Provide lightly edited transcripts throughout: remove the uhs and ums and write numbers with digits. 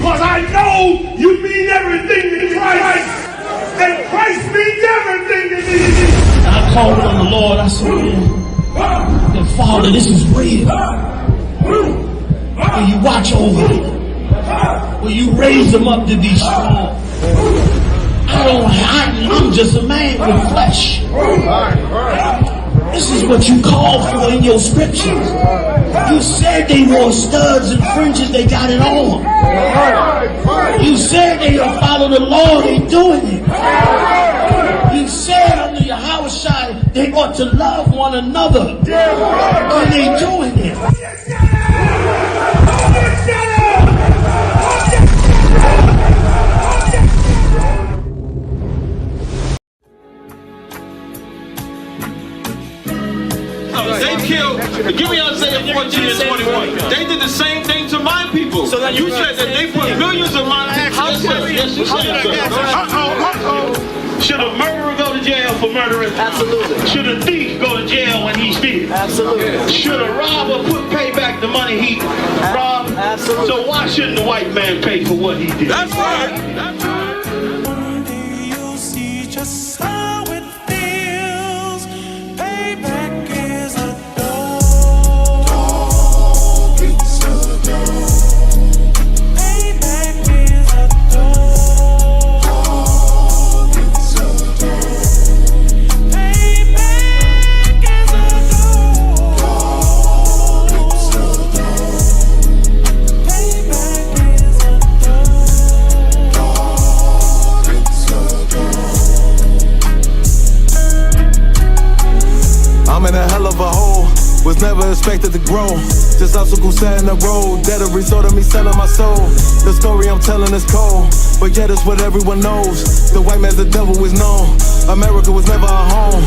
because I know you mean everything to Christ, and Christ means everything to me. I called on the Lord. I said, that Father, this is real. Will you watch over them? Will you raise them up to be strong? I'm just a man with flesh. This is what you called for in your scriptures. You said they wore studs and fringes, they got it on. You said they will follow the Lord, they doing it. You said under your house side they ought to love one another, and they doing it. They killed, give me Isaiah 14 and 21. They did the same thing to my people. So you said that they put millions of my houses. Yes, you said so. Should a murderer go to jail for murdering? Absolutely. Should a thief go to jail when he steals? Absolutely. Should a robber pay back the money he robbed? Absolutely. So why shouldn't the white man pay for what he did? That's right. That's right. One day you'll see just how it feels. Payback is a dog. It's a dog. Payback is a dog. It's a dog. Payback is a dog. It's a dog. Payback is a dog. It's a dog. I'm in a hell of a hole, was never expected to grow. Just obstacle set in the road, that a result of me selling my soul. The story I'm telling is cold, but yet it's what everyone knows. The white man's the devil is known. America was never our home,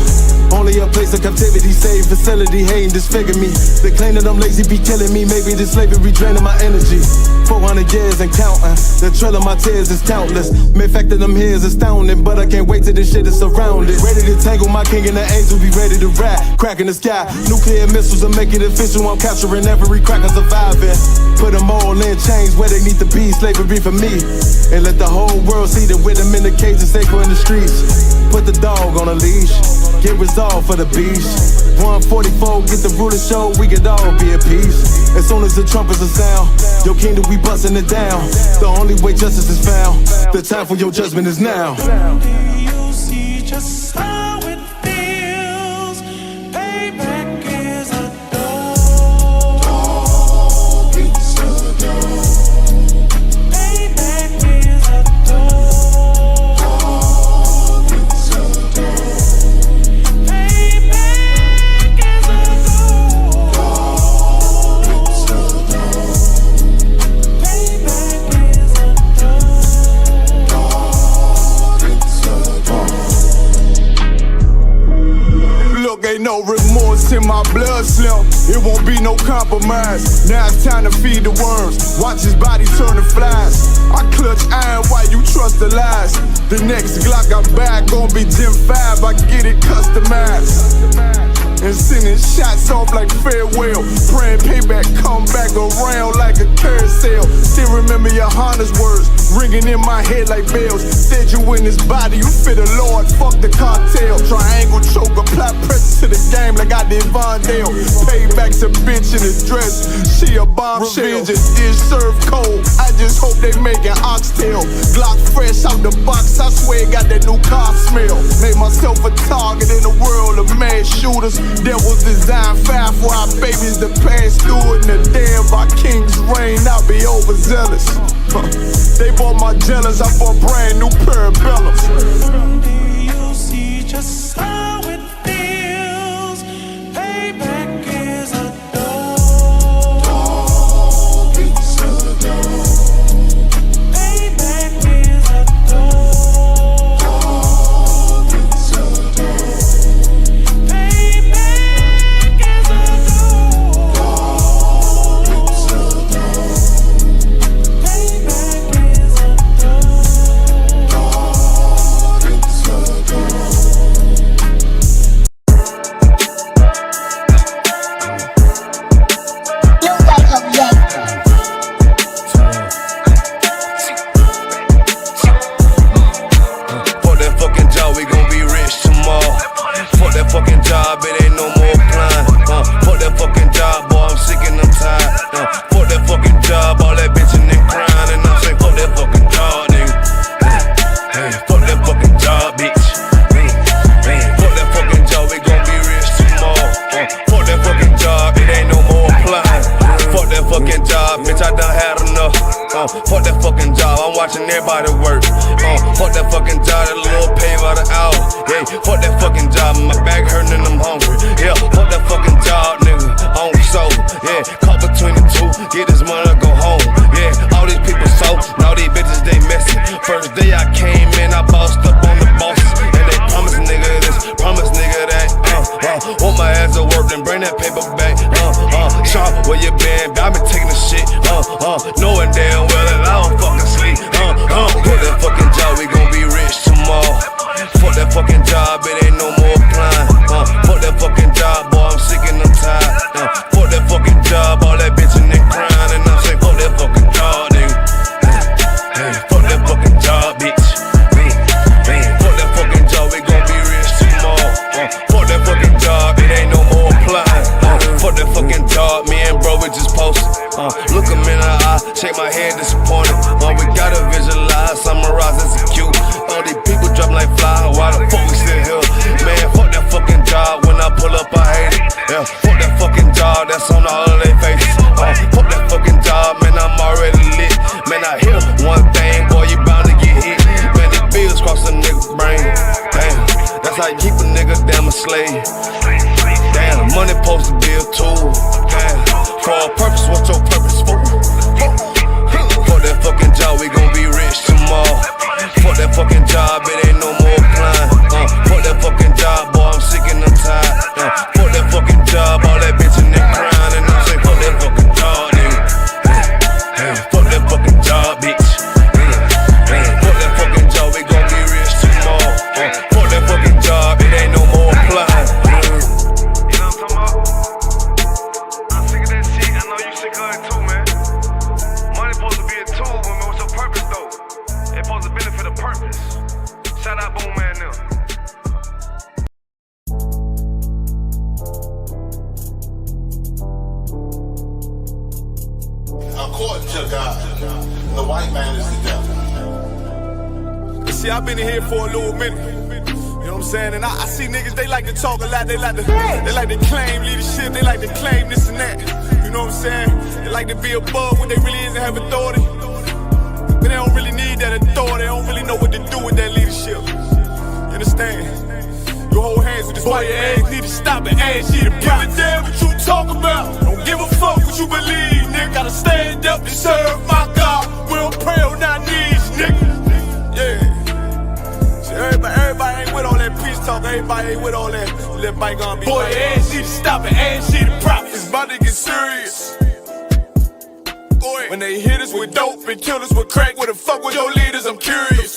only a place of captivity, safe facility, hating, disfigure me. They claim that I'm lazy, be killing me. Maybe this slavery draining my energy. 400 years and counting, the trail of my tears is countless. Main fact of them here is astounding, but I can't wait till this shit is surrounded. Ready to tangle my king and the angel, be ready to rap. Crack in the sky, nuclear missiles will make it official. I'm capturing every crack and surviving. Put them all in chains where they need to be, slavery for me. And let the whole world see that with them in the cage is safer in the streets. Put the dog on a leash, get resolved for the beast. 144, get the ruler show, we could all be at peace. As soon as the trumpets are sound, your kingdom we busting it down. The only way justice is found, the time for your judgment is now. One day you'll see just how it feels. Payback is a dog. It's a dog. Payback is a dog. It's a dog. Payback is a dog. It's a dog. Payback is a dog. Look, ain't no remorse in my blood slim. It won't be no compromise. Now it's time to feed the worms. Watch his body turn to flies. I clutch iron while you trust the lies. The next Glock I buy gon' be Gen 5. I get it customized. And sending shots off like farewell. Praying payback come back around like a carousel. Still remember your Honda's words ringing in my head like bells. Said you in his body, you fit the Lord, fuck the cartel. Triangle choke, apply pressure to the game like I did Vondale. Payback to bitch in his dress, she a bombshell. Revenge is served cold, I just hope they making oxtail. Glock fresh out the box, I swear it got that new car smell. Made myself a target in the world of mass shooters. That was designed fire for our babies to pass through it. In the day of our king's reign, I'll be overzealous. They bought my jealous, I bought brand new parabellums. One day you'll see just how it feels. Payback is a dog. It's a dog. Payback is a dog. It's a dog. Payback is a dog. It's a dog. Payback is a dog. It's a dog. Fuck that fucking job, I'm watching everybody work. Fuck that fucking job, that little pay by the hour. Yeah, fuck that fucking job, my back hurting and I'm hungry. Yeah, fuck that fucking job, nigga, on soul. Yeah, caught between the two, get this money, go home. Yeah, all these people so, now these bitches they messy. First day I came in, I bossed up on the bosses, and they promise nigga this, promise nigga that. Want my ass to work, then bring that paper back. Sharp, where you been? I been taking the shit. Knowing damn well that I don't fucking sleep. Fuck that fucking job, we gon' be rich tomorrow. Fuck that fucking job, it ain't no more applying. Fuck that fucking job, boy, I'm sick and I'm tired. Fuck that fucking job, all that bitchin' and crying, and I'm saying fuck that fucking job, nigga. Fuck that fucking job, bitch. Fuck that fucking job, we gon' be rich tomorrow. Fuck that fucking job, it ain't no more applying. Fuck that fucking job, me and bro, we just posted. Look him in the eye, shake my head disappointed. We gotta visualize, summarize, execute. These people dropping like fly, why the fuck we still here? Man, fuck that fucking job, when I pull up I hate it. Yeah, fuck that fucking job, that's on all of their faces. Fuck that fucking job, man, I'm already lit. Man, I hear one thing, boy, you bound to get hit. Man, these bills cross a nigga's brain. Damn, that's how you keep a nigga damn a slave. Damn, money supposed to be a tool. Damn, for a purpose, what's your purpose for? Fuck that fucking job, we gon' be rich tomorrow. Fuck that fucking job, it ain't no more applying. Fuck that fucking job, boy, I'm sick and I'm tired. Fuck that fucking job, all that bitchin' and crying, and I'm saying fuck that fucking job, nigga. Fuck that fucking job, bitch. Fuck that fucking job, we gon' be rich tomorrow. Fuck that fucking job, it ain't no more applying. You know what I'm talking about? I'm sick of that shit. I know you sick of it too, man. Money's supposed to be a tool, but what's your purpose though? It's supposed to benefit a purpose. Shout out Boom Man now. According to God, the white man is the devil. See, I've been in here for a little minute. You know what I'm saying? And I see niggas, they like to talk a lot. They like to claim leadership. They like to claim this and that. You know what I'm saying? They like to be above what they really is and have authority. But they don't really need that authority. They don't really know what to do with that leadership. You understand? You hold hands with this boy, your ass need to stop and ask you to give a damn what you talk about. Don't give a fuck what you believe, nigga. Gotta stand up and serve my God. We don't pray on our knees, nigga. Yeah. See, everybody ain't with all that peace talk. Everybody ain't with all that. Let bygone be. Boy, your ass need to stop and ask you to profit. It's about to get serious. When they hit us with dope and kill us with crack, where the fuck with your leaders? I'm curious.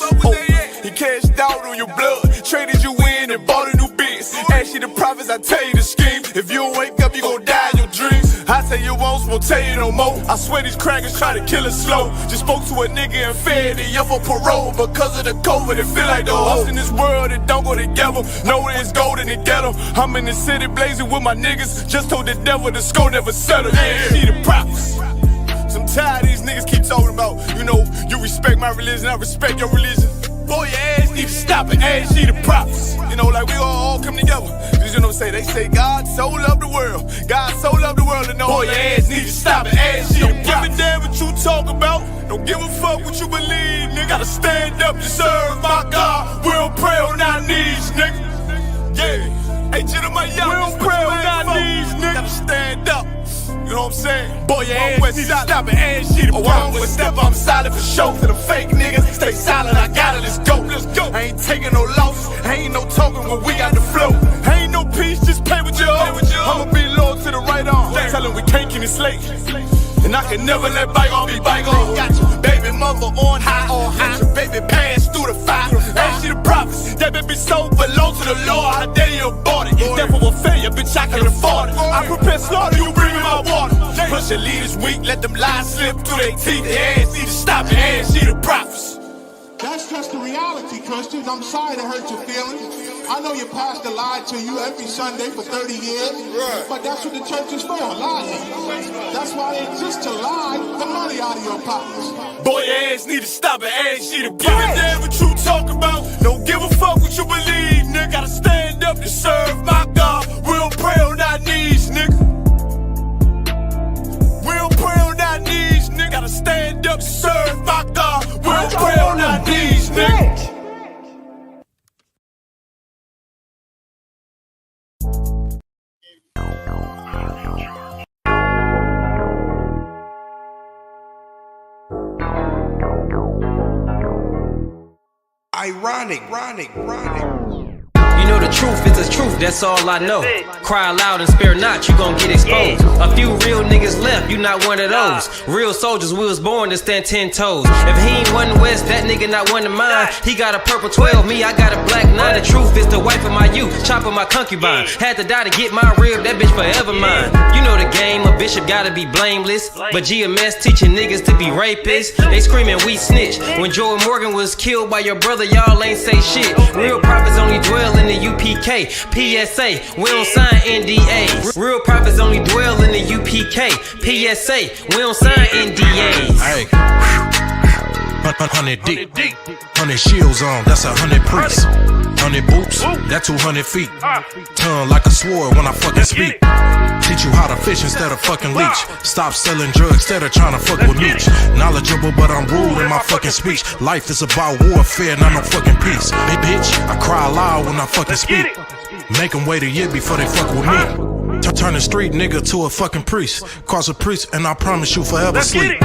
He cashed out on your blood, traded you in and bought a new biz. Ask you the prophets, I tell you the scheme. If you don't wake up, you gon' die in your dreams. I say you won't tell you no more. I swear these crackers try to kill us slow. Just spoke to a nigga and fed he up for parole because of the COVID. It feel like the host in this world that don't go together. Know that it's gold in the ghetto. I'm in the city blazing with my niggas. Just told the devil the score never settle. Yeah, see the prophets. I'm tired of these niggas keep talking about, you know, you respect my religion, I respect your religion. Boy, your ass need to stop and ask you the prophets. You know, like we all come together. Cause you know what I'm saying? They say God so loved the world. God so loved the world, and know boy, your ass need to stop and ask you the prophets. Don't give a damn what you talk about. Don't give a fuck what you believe, nigga. Gotta stand up and serve my God. We don't pray on our knees, nigga. Yeah. Hey, gentlemen, y'all, we don't pray on our knees, nigga. Gotta stand up. You know what I'm saying? Boy, your ass need to stop and ask you to promise. One step, I'm silent for show. To the fake niggas, stay silent, I got it, let's go. Let's go. I ain't taking no loss, ain't no talking when we got the flow. Ain't no peace, just play with your own. I'ma be loyal to the right arm. Tell him we can't keep it slate. And I can never let bygone be bygone. Got your baby mother on high. Got your baby pass through the fire. Ask you the prophets, that baby so belong to the Lord. How dare you abort it? Devil will fail you, bitch, I can afford it. I prepare slaughter, you bring me my water. Push your leaders weak, let them lies slip through their teeth. Their ass need to stop and ask you the prophets. That's just the reality, Christians. I'm sorry to hurt your feelings. I know your pastor lied to you every Sunday for 30 years, but that's what the church is for, lying. That's why it exists, to lie the money out of your pockets. Boy, your ass need to stop and ask you to give a damn what you talk about. Don't give a fuck what you believe, nigga. Gotta stand up and serve my God. We don't pray on our knees, nigga. We don't pray on our knees, nigga. Gotta stand up and serve ironic. You know the truth is the truth, that's all I know. Cry loud and spare not, you gon' get exposed. A few real niggas left, you not one of those. Real soldiers, we was born to stand 10 toes. If he ain't one West, that nigga not one of mine. He got a purple 12, me, I got a black 9. The truth is the wife of my youth, chopper my concubine. Had to die to get my rib, that bitch forever mine. You know the game, a bishop gotta be blameless. But GMS teaching niggas to be rapists. They screaming we snitch. When Joel Morgan was killed by your brother, y'all ain't say shit. Real prophets only dwell in the UPK, PSA, we don't sign NDAs. Real prophets only dwell in the UPK, PSA, we don't sign NDAs. Hey, 100 deep, 100 shields on, that's 100 priests. 100 boots, that 200 feet. Tongue like a sword when I fucking speak. Teach you how to fish instead of fucking leech. Stop selling drugs instead of trying to fuck with me. Knowledgeable, but I'm rude in my fucking speech. Life is about warfare, not no fucking peace. Hey bitch, I cry loud when I fucking speak. Make them wait a year before they fuck with me. Turn a street nigga to a fucking priest. Cross a priest and I promise you forever sleep.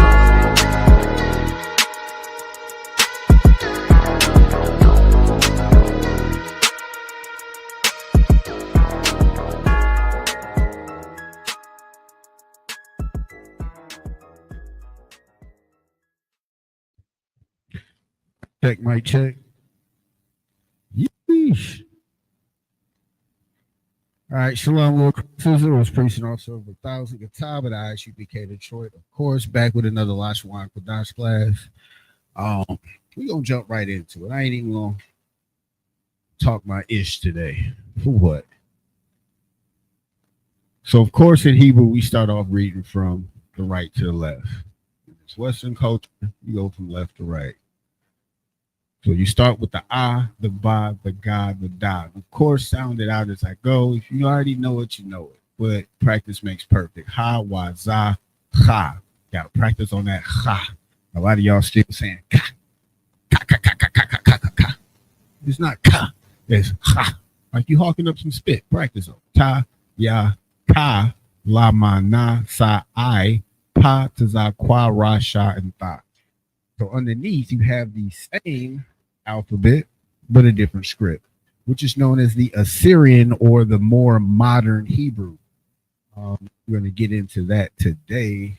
Check, mic check. Yeesh. All right, Shalom, Lord Sizzle was preaching also over 1,000 guitar, but ISUPK Detroit, of course, back with another Lashawan Qadash class. We're gonna jump right into it. I ain't even gonna talk my ish today. For what? So, of course, in Hebrew, we start off reading from the right to the left. It's Western culture, you go from left to right. So you start with the ah, the ba, the ga, the da. Of course, sound it out as I go. If you already know it, you know it. But practice makes perfect. Ha, wa, za, ha. Got to practice on that ha. A lot of y'all still saying ka. Ka, ka, ka, ka, ka, ka, ka, ka, ka. It's not ka. It's ha. Like you hawking up some spit. Practice on ta, ya, ka, la, ma, na, sa, I, pa, ta, za, kwa, ra, sha, and tha. So underneath, you have the same alphabet, but a different script, which is known as the Assyrian or the more modern Hebrew. We're going to get into that today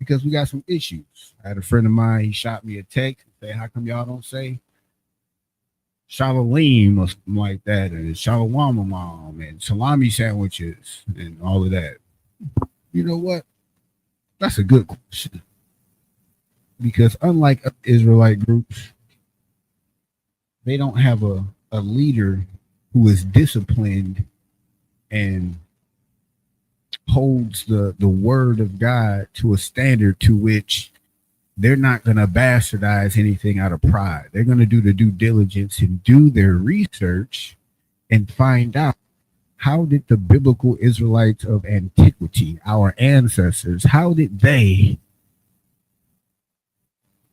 because we got some issues. I had a friend of mine, he shot me a text and said, how come y'all don't say Shalom or something like that, and Shalom mom and salami sandwiches and all of that? You know what? That's a good question. Because unlike Israelite groups, they don't have a leader who is disciplined and holds the word of God to a standard to which they're not going to bastardize anything out of pride. They're going to do the due diligence and do their research and find out, how did the biblical Israelites of antiquity, our ancestors, how did they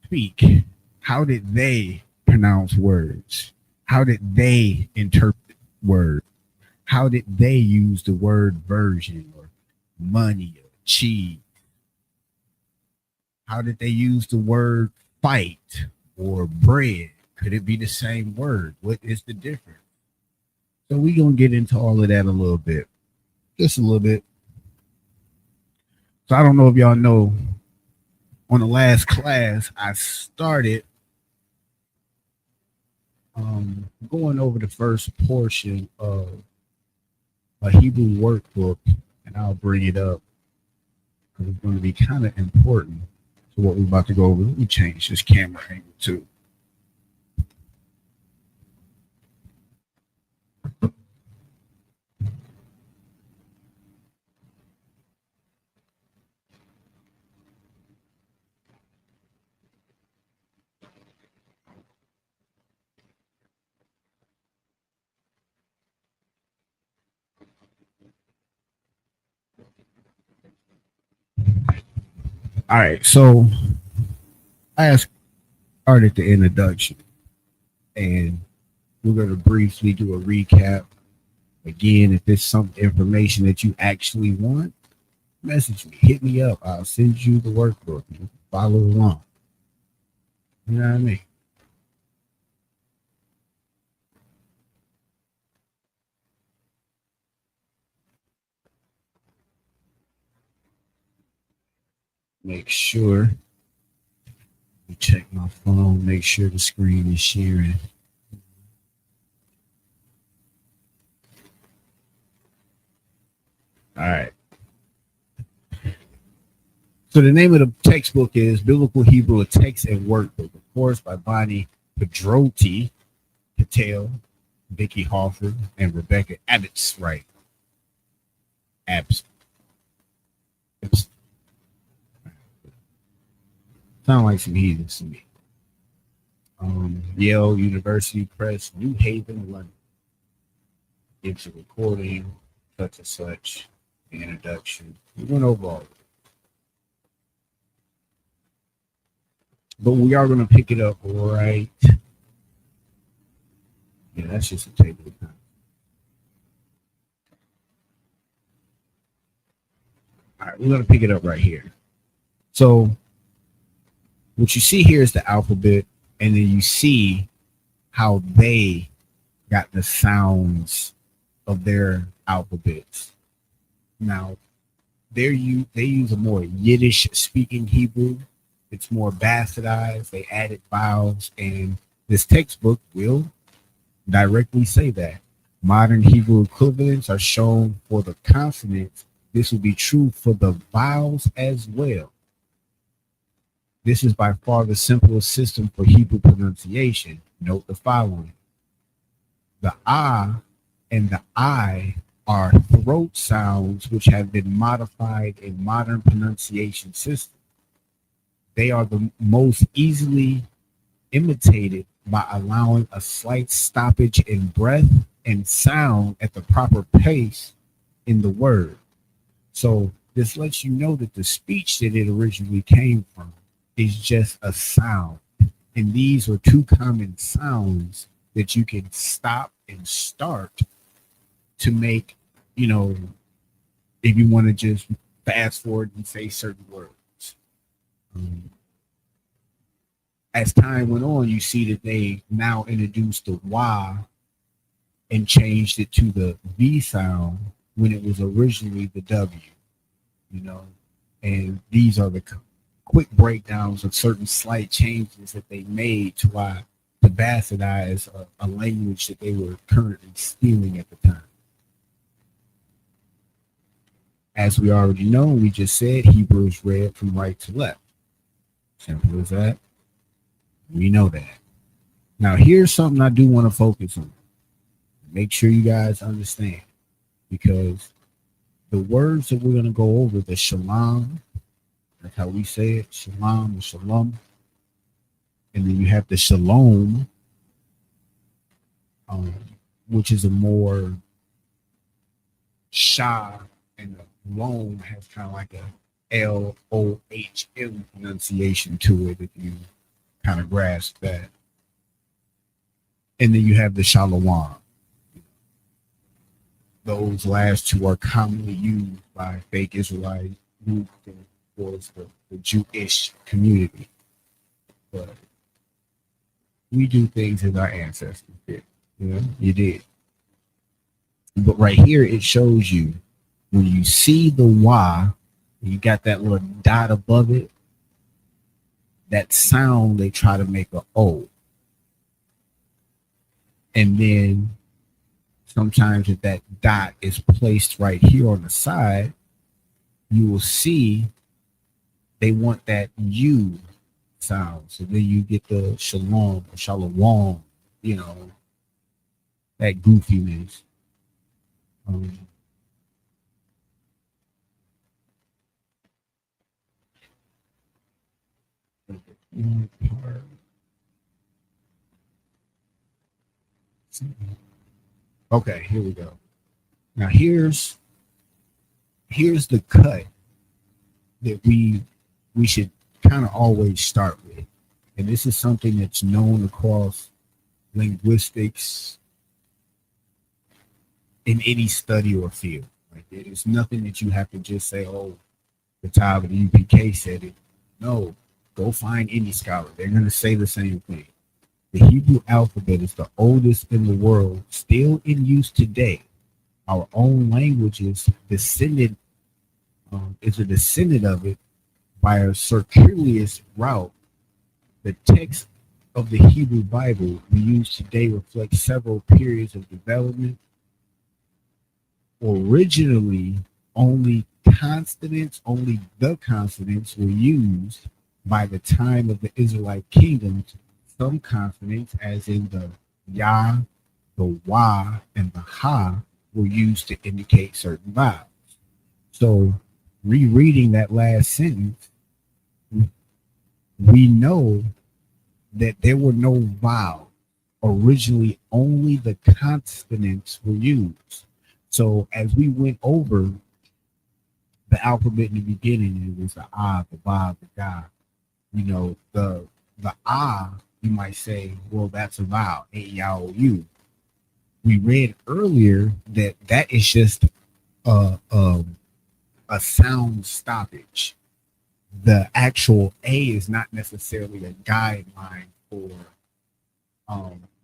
speak? How did they pronounce words? How did they interpret words? How did they use the word version or money or cheese? How did they use the word fight or bread? Could it be the same word? What is the difference? So we're going to get into all of that a little bit. Just a little bit. So I don't know if y'all know, on the last class, I started going over the first portion of a Hebrew workbook, and I'll bring it up because it's going to be kind of important to what we're about to go over. Let me change this camera angle too. All right, so I started the introduction, and we're going to briefly do a recap. Again, if there's some information that you actually want, message me, hit me up. I'll send you the workbook. You follow along. You know what I mean? make sure. Check my phone, make sure the screen is sharing. All right. So the name of the textbook is Biblical Hebrew, a Text and Workbook, of course, by Bonnie Pedrotti Patel, Vicky Hoffer, and Rebecca Abbott's right. Sound like some heathens to me. Yale University Press, New Haven, London. It's a recording, such and such, the introduction. We went over all of it. But we are going to pick it up right. Yeah, that's just a table of time. All right, we're going to pick it up right here. So what you see here is the alphabet, and then you see how they got the sounds of their alphabets. Now, they use a more Yiddish-speaking Hebrew. It's more bastardized. They added vowels, and this textbook will directly say that. Modern Hebrew equivalents are shown for the consonants. This will be true for the vowels as well. This is by far the simplest system for Hebrew pronunciation. Note the following. The ah and the I are throat sounds which have been modified in modern pronunciation systems. They are the most easily imitated by allowing a slight stoppage in breath and sound at the proper pace in the word. So this lets you know that the speech that it originally came from is just a sound. And these are two common sounds that you can stop and start to make, if you want to just fast forward and say certain words. As time went on, you see that they now introduced the Y and changed it to the V sound when it was originally the W, and these are the quick breakdowns of certain slight changes that they made to why to bastardize a language that they were currently stealing at the time. As we already know, we just said Hebrew is read from right to left. Simple as that. We know that. Now, here's something I do want to focus on. Make sure you guys understand, because the words that we're going to go over, the shalom, that's how we say it, shalom or shalom. And then you have the shalom, which is a more shah, and the loam has kind of like a L-O-H-M pronunciation to it if you kind of grasp that. And then you have the shalom. Those last two are commonly used by fake Israelite groups and towards the Jewish community. But we do things as our ancestors did. You did. But right here, it shows you when you see the Y, you got that little dot above it, that sound, they try to make a O. And then sometimes if that dot is placed right here on the side, you will see they want that U sound. So then you get the shalom or shalom, that goofiness. Okay, here we go. Now here's the cut that we should kind of always start with. And this is something that's known across linguistics in any study or field. Like, it is nothing that you have to just say, oh, the top of the UPK said it. No, go find any scholar. They're going to say the same thing. The Hebrew alphabet is the oldest in the world, still in use today. Our own language is a descendant of it by a circuitous route, the text of the Hebrew Bible we use today reflects several periods of development. Originally, only the consonants were used. By the time of the Israelite kingdoms, some consonants, as in the Ya, the Wa, and the Ha, were used to indicate certain vowels. So, rereading that last sentence, we know that there were no vowels. Originally, only the consonants were used. So, as we went over the alphabet in the beginning, it was the Ah, the Ba, the Ga. You know, the Ah, you might say, well, that's a vowel, A-I-O-U. We read earlier that is just a sound stoppage. The actual A is not necessarily a guideline for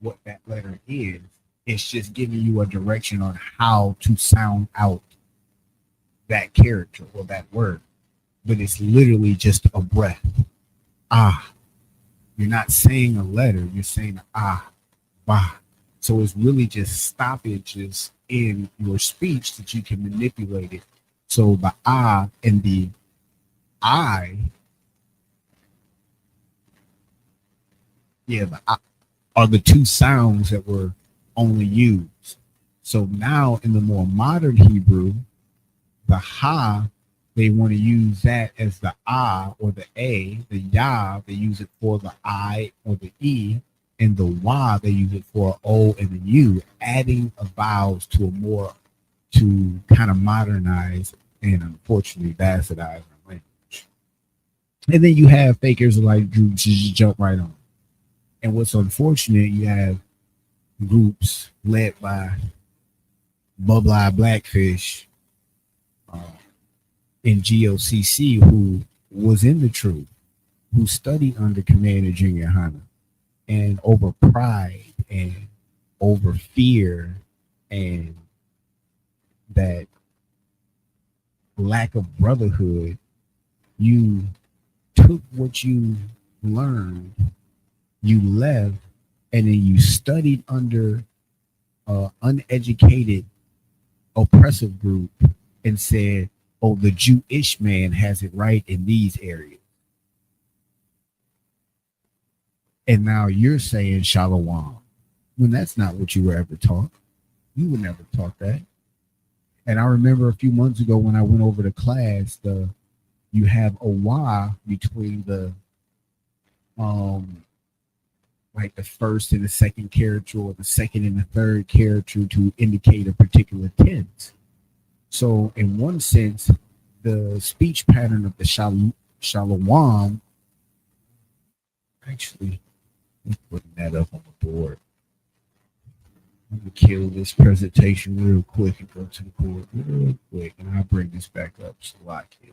what that letter is. It's just giving you a direction on how to sound out that character or that word. But it's literally just a breath. Ah. You're not saying a letter, you're saying ah, bah. So it's really just stoppages in your speech that you can manipulate it. So the ah and the I, the ah are the two sounds that were only used. So now in the more modern Hebrew, the ha, they want to use that as the ah or the a. The ya, they use it for the I or the e. And the wa, they use it for o and the u, adding a vowels to to kind of modernize and unfortunately bastardize our language. And then you have fakers like Drew just jump right on. And what's unfortunate, you have groups led by Bubble Blackfish in GOCC who was in the truth, who studied under Commander Junior Hunter, and over pride and over fear and that lack of brotherhood, you took what you learned, you left, and then you studied under uneducated oppressive group and said, oh, the Jewish man has it right in these areas. And now you're saying Shalom, when that's not what you were ever taught. You were never taught that. And I remember a few months ago when I went over to class, you have a Y between the like the first and the second character, or the second and the third character, to indicate a particular tense. So in one sense, the speech pattern of the Shalom, actually, I'm putting that up on the board. I'm gonna kill this presentation real quick and go to the board real quick, and I'll bring this back up so I can.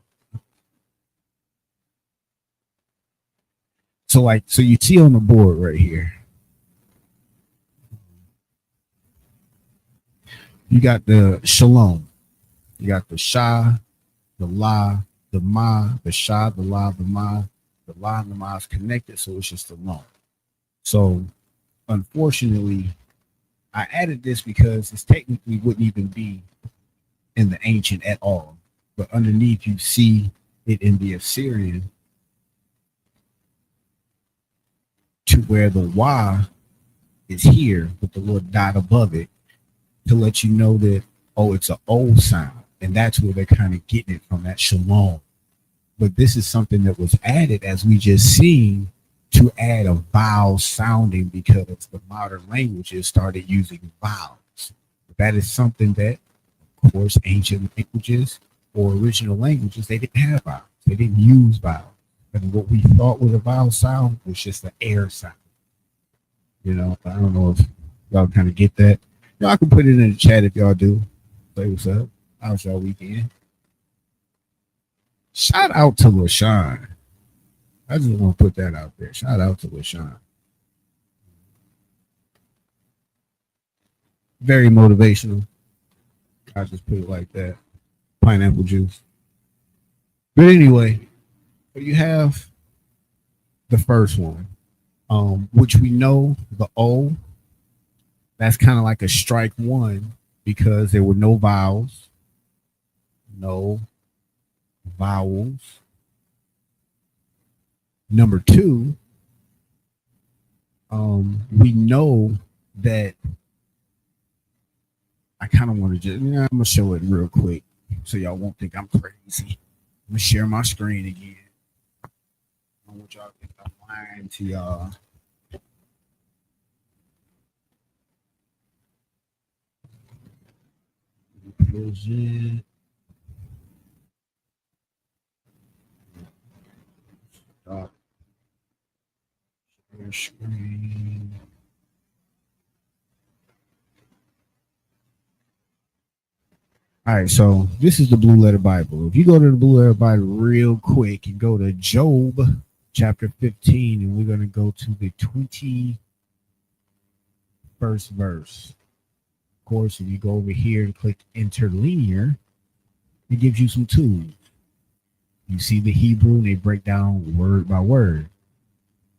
So you see on the board right here, you got the Shalom, you got the Shah, the La, the Ma, the Shah, the La, the Ma, the La and the Ma is connected, so it's just the Long. So unfortunately, I added this because this technically wouldn't even be in the ancient at all, but underneath you see it in the Assyrian, to where the Y is here with the little dot above it to let you know that, oh, it's an O sound. And that's where they're kind of getting it from, that Shalom. But this is something that was added, as we just seen, to add a vowel sounding, because the modern languages started using vowels. That is something that, of course, ancient languages or original languages, they didn't have vowels. They didn't use vowels. And what we thought was a vowel sound was just an air sound. You know, I don't know if y'all kind of get that. Y'all can put it in the chat if y'all do. Say what's up. How's y'all weekend? Shout out to Lashawan. I just want to put that out there. Shout out to Lashawan. Very motivational. I just put it like that. Pineapple juice. But anyway, So you have the first one, which we know the O, that's kind of like a strike one because there were no vowels. No vowels. Number two, we know that I kind of want to just, I'm going to show it real quick so y'all won't think I'm crazy. I'm going to share my screen again. I don't want y'all to think I'm lying to y'all. Close it. Stop. Share screen. All right, so this is the Blue Letter Bible. If you go to the Blue Letter Bible real quick and go to Job chapter 15, and we're going to go to the 21st verse. Of course, if you go over here and click interlinear, it gives you some tools. You see the Hebrew, and they break down word by word.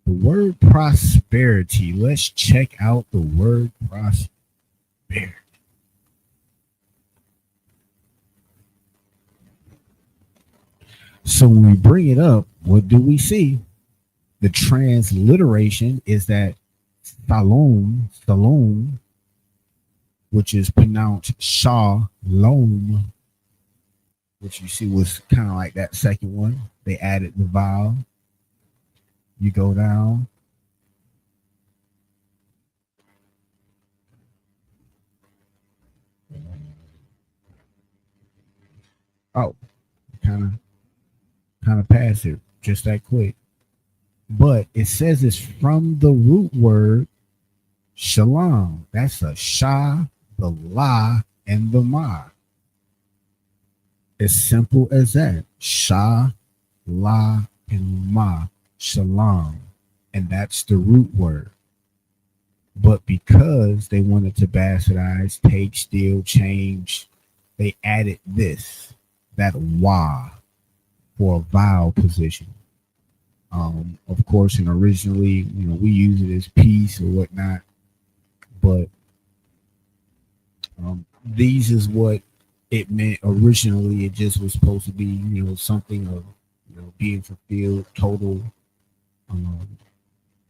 The word prosperity, let's check out the word prosperity. So when we bring it up, what do we see? The transliteration is that shalom, which is pronounced shalom, which you see was kind of like that second one. They added the vowel. You go down. Oh, kind of passive, just that quick. But it says it's from the root word shalom. That's a sha, the la, and the ma. As simple as that. Sha, la, and ma. Shalom. And that's the root word. But because they wanted to bastardize, take, steal, change, they added this, that wa, for a vowel position. Of course, and originally, we use it as peace or whatnot, but these is what it meant originally. It just was supposed to be, something of, being fulfilled, total,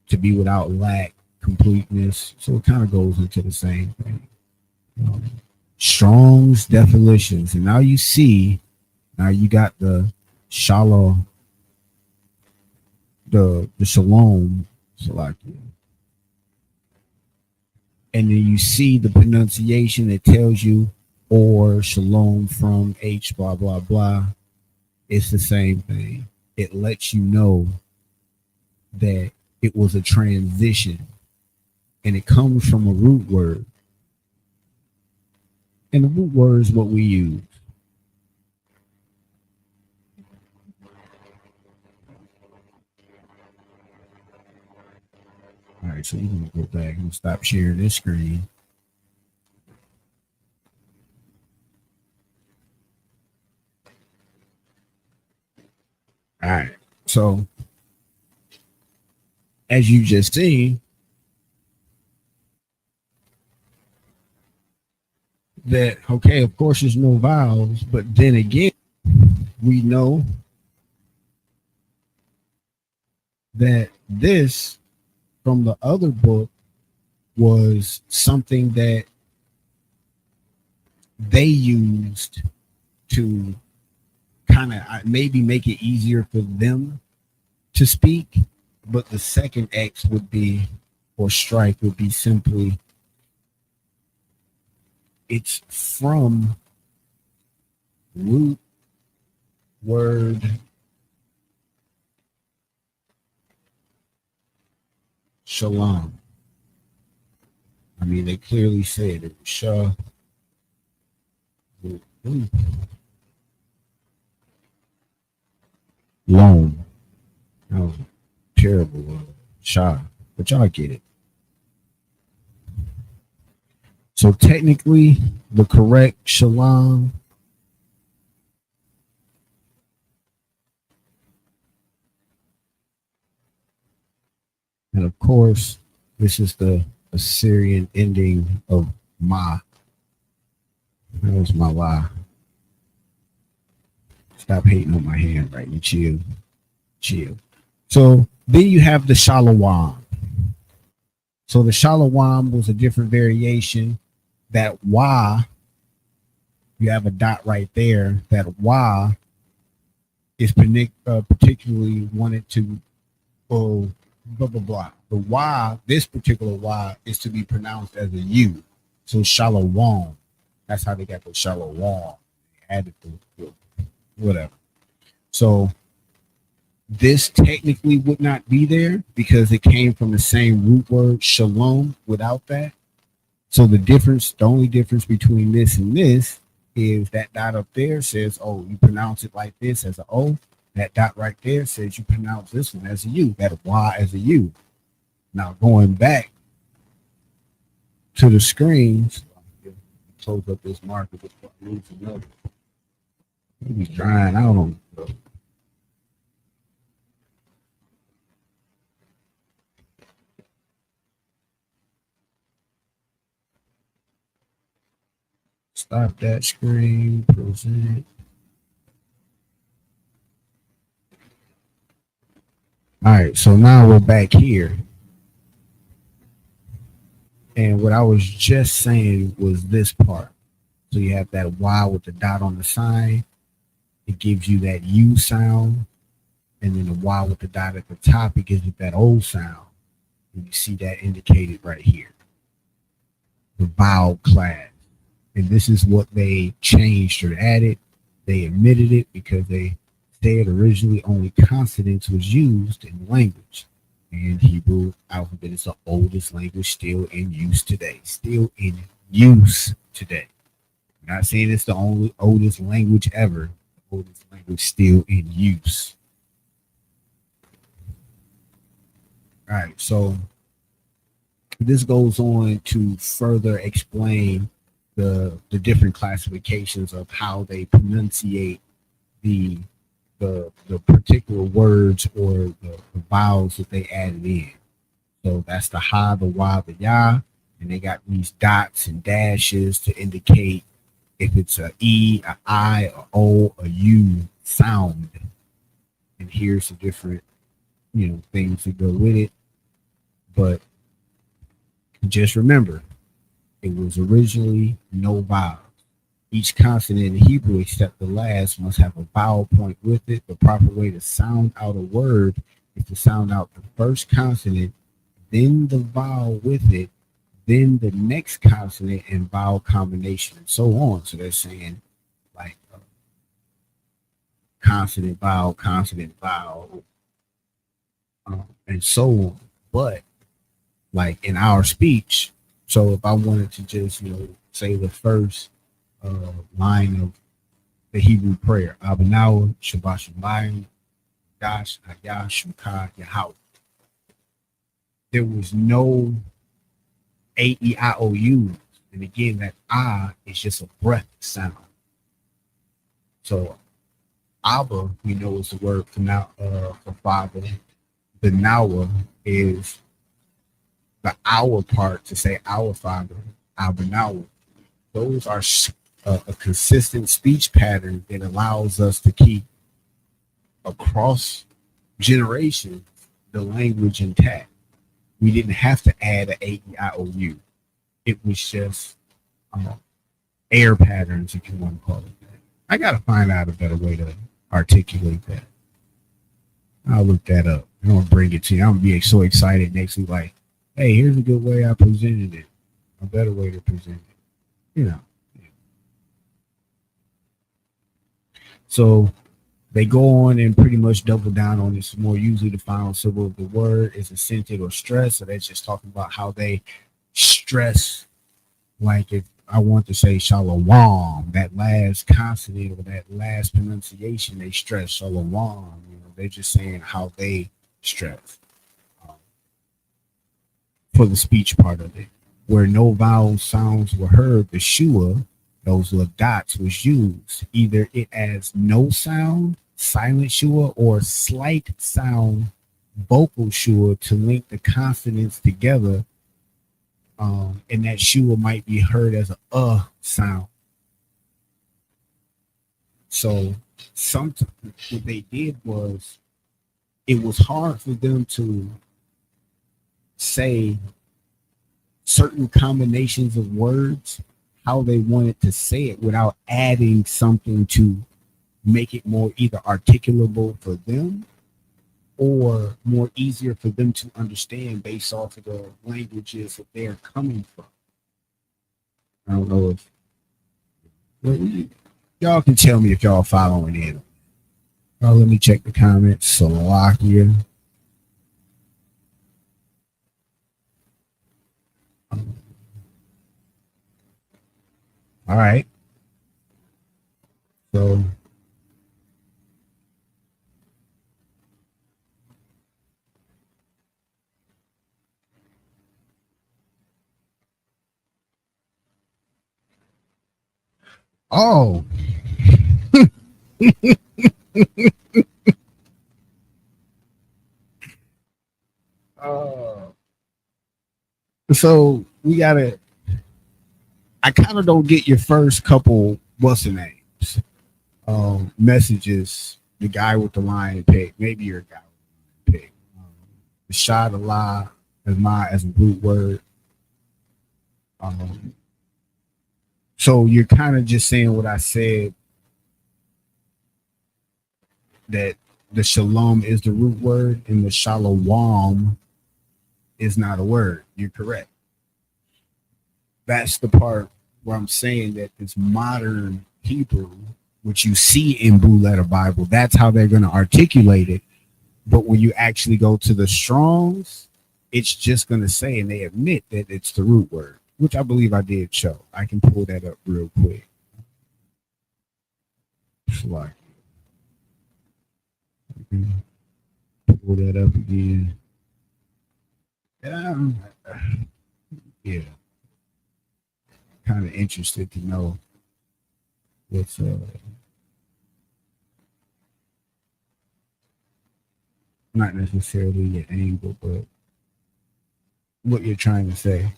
to be without lack, completeness. So it kind of goes into the same thing. Strong's definitions, and now you got the shalom, the shalom, Salakia. And then you see the pronunciation that tells you, or shalom from H, blah, blah, blah. It's the same thing. It lets you know that it was a transition, and it comes from a root word. And the root word is what we use. All right, so you're going to go back and stop sharing this screen. All right, so as you just seen, that, okay, of course there's no vowels, but then again, we know that this from the other book was something that they used to kind of maybe make it easier for them to speak, but the second X would be, or strike would be simply, it's from root word shalom. I mean, they clearly said it was sha. Loam. That was a terrible sha, but y'all get it. So technically, the correct shalom And of course, this is the Assyrian ending of Ma. That was my lie. Stop hating on my handwriting. Chill. Chill. So then you have the Shalawam. So the Shalawam was a different variation. That Wa, you have a dot right there. That Wa is particularly wanted to, blah, blah, blah. The Wa, this particular Wa, is to be pronounced as a U. So Shalawam. That's how they got the Shalawam. They added the whatever. So this technically would not be there because it came from the same root word shalom without that. So the only difference between this and this is that dot up there says, oh, you pronounce it like this as an O. That dot right there says you pronounce this one as a U, that Y as a U. Now going back to the screens, close up this marker before I lose another. Maybe drying out on it. Stop that screen, present. All right, so now we're back here. And what I was just saying was this part. So you have that Y with the dot on the side. It gives you that U sound. And then the Y with the dot at the top, it gives you that O sound. And you see that indicated right here. The vowel class. And this is what they changed or added. They omitted it because they said originally only consonants was used in the language. And Hebrew alphabet is the oldest language still in use today. Still in use today. I'm not saying it's the only oldest language ever. The oldest language still in use. All right, so this goes on to further explain the different classifications of how they pronunciate the particular words or the vowels that they added in. So that's the ha, the wa, the ya, and they got these dots and dashes to indicate if it's a e, a I, a o, a u sound. And here's the different, things that go with it. But just remember, it was originally no vowels. Each consonant in Hebrew except the last must have a vowel point with it. The proper way to sound out a word is to sound out the first consonant, then the vowel with it, then the next consonant and vowel combination, and so on. So they're saying like consonant, vowel, and so on. But like in our speech, so if I wanted to just, say the first line of the Hebrew prayer, Abanawa, Shabbat Shemayim, Qadash, Hayah, Shukah, Yahweh. There was no A, E, I, O, U. And again, that I is just a breath sound. So Abba, we know is the word for father. The Nawa is the our part to say our father, Abanawa. Those are a consistent speech pattern that allows us to keep across generations the language intact. We didn't have to add an A-E-I-O-U. It was just air patterns, if you want to call it that. I got to find out a better way to articulate that. I'll look that up. I'm going to bring it to you. I'm going to be so excited next week. Like, hey, here's a good way I presented it. A better way to present it. So they go on and pretty much double down on this more usually the final syllable of the word is accented or stressed. So that's just talking about how they stress, like if I want to say shalom, that last consonant or that last pronunciation, they stress shalom. They're just saying how they stress for the speech part of it. Where no vowel sounds were heard, the shua, those little dots, was used. Either it as no sound, silent shua, or slight sound, vocal shua to link the consonants together, and that shua might be heard as a sound. So sometimes what they did was it was hard for them to say certain combinations of words how they wanted to say it without adding something to make it more either articulable for them or more easier for them to understand based off of the languages that they're coming from. I don't know if y'all can tell me if y'all following in. Let me check the comments. Slovakia. All right. So oh. So we gotta. I kind of don't get your first couple what's the names messages. The guy with the lion pig, maybe you're a guy with the lion pig. The shot Allah as a root word. So you're kind of just saying what I said, that the shalom is the root word and the shalom is not a word. You're correct. That's the part where I'm saying that this modern Hebrew, which you see in Blue Letter Bible, that's how they're going to articulate it. But when you actually go to the Strongs, it's just going to say, and they admit that it's the root word, which I believe I did show. I can pull that up real quick. Like, pull that up again. Yeah. Kind of interested to know what's not necessarily your angle, but what you're trying to say.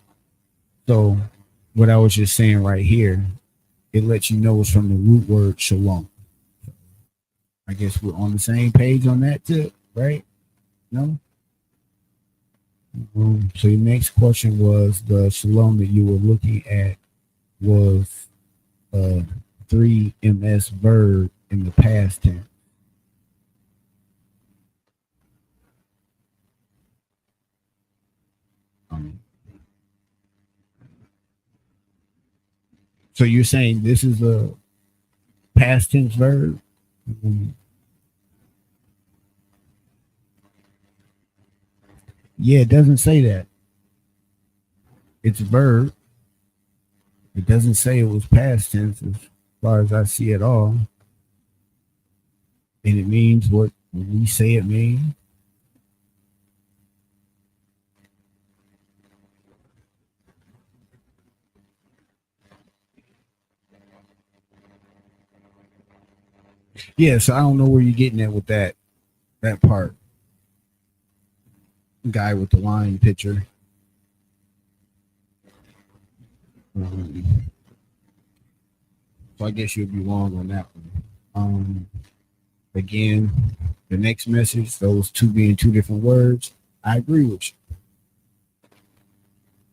So what I was just saying right here, it lets you know it's from the root word shalom. I guess we're on the same page on that too, right? No? So your next question was the shalom that you were looking at was 3ms verb in the past tense. So you're saying this is a past tense verb? Yeah, it doesn't say that. It's a verb. It doesn't say it was past tense as far as I see it all. And it means what we say it means. Yeah, so I don't know where you're getting at with that part. Guy with the lion picture. So I guess you'll be wrong on that one. Again, the next message, those two being two different words, I agree with you.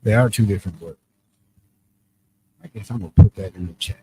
They are two different words. I guess I'm gonna put that in the chat.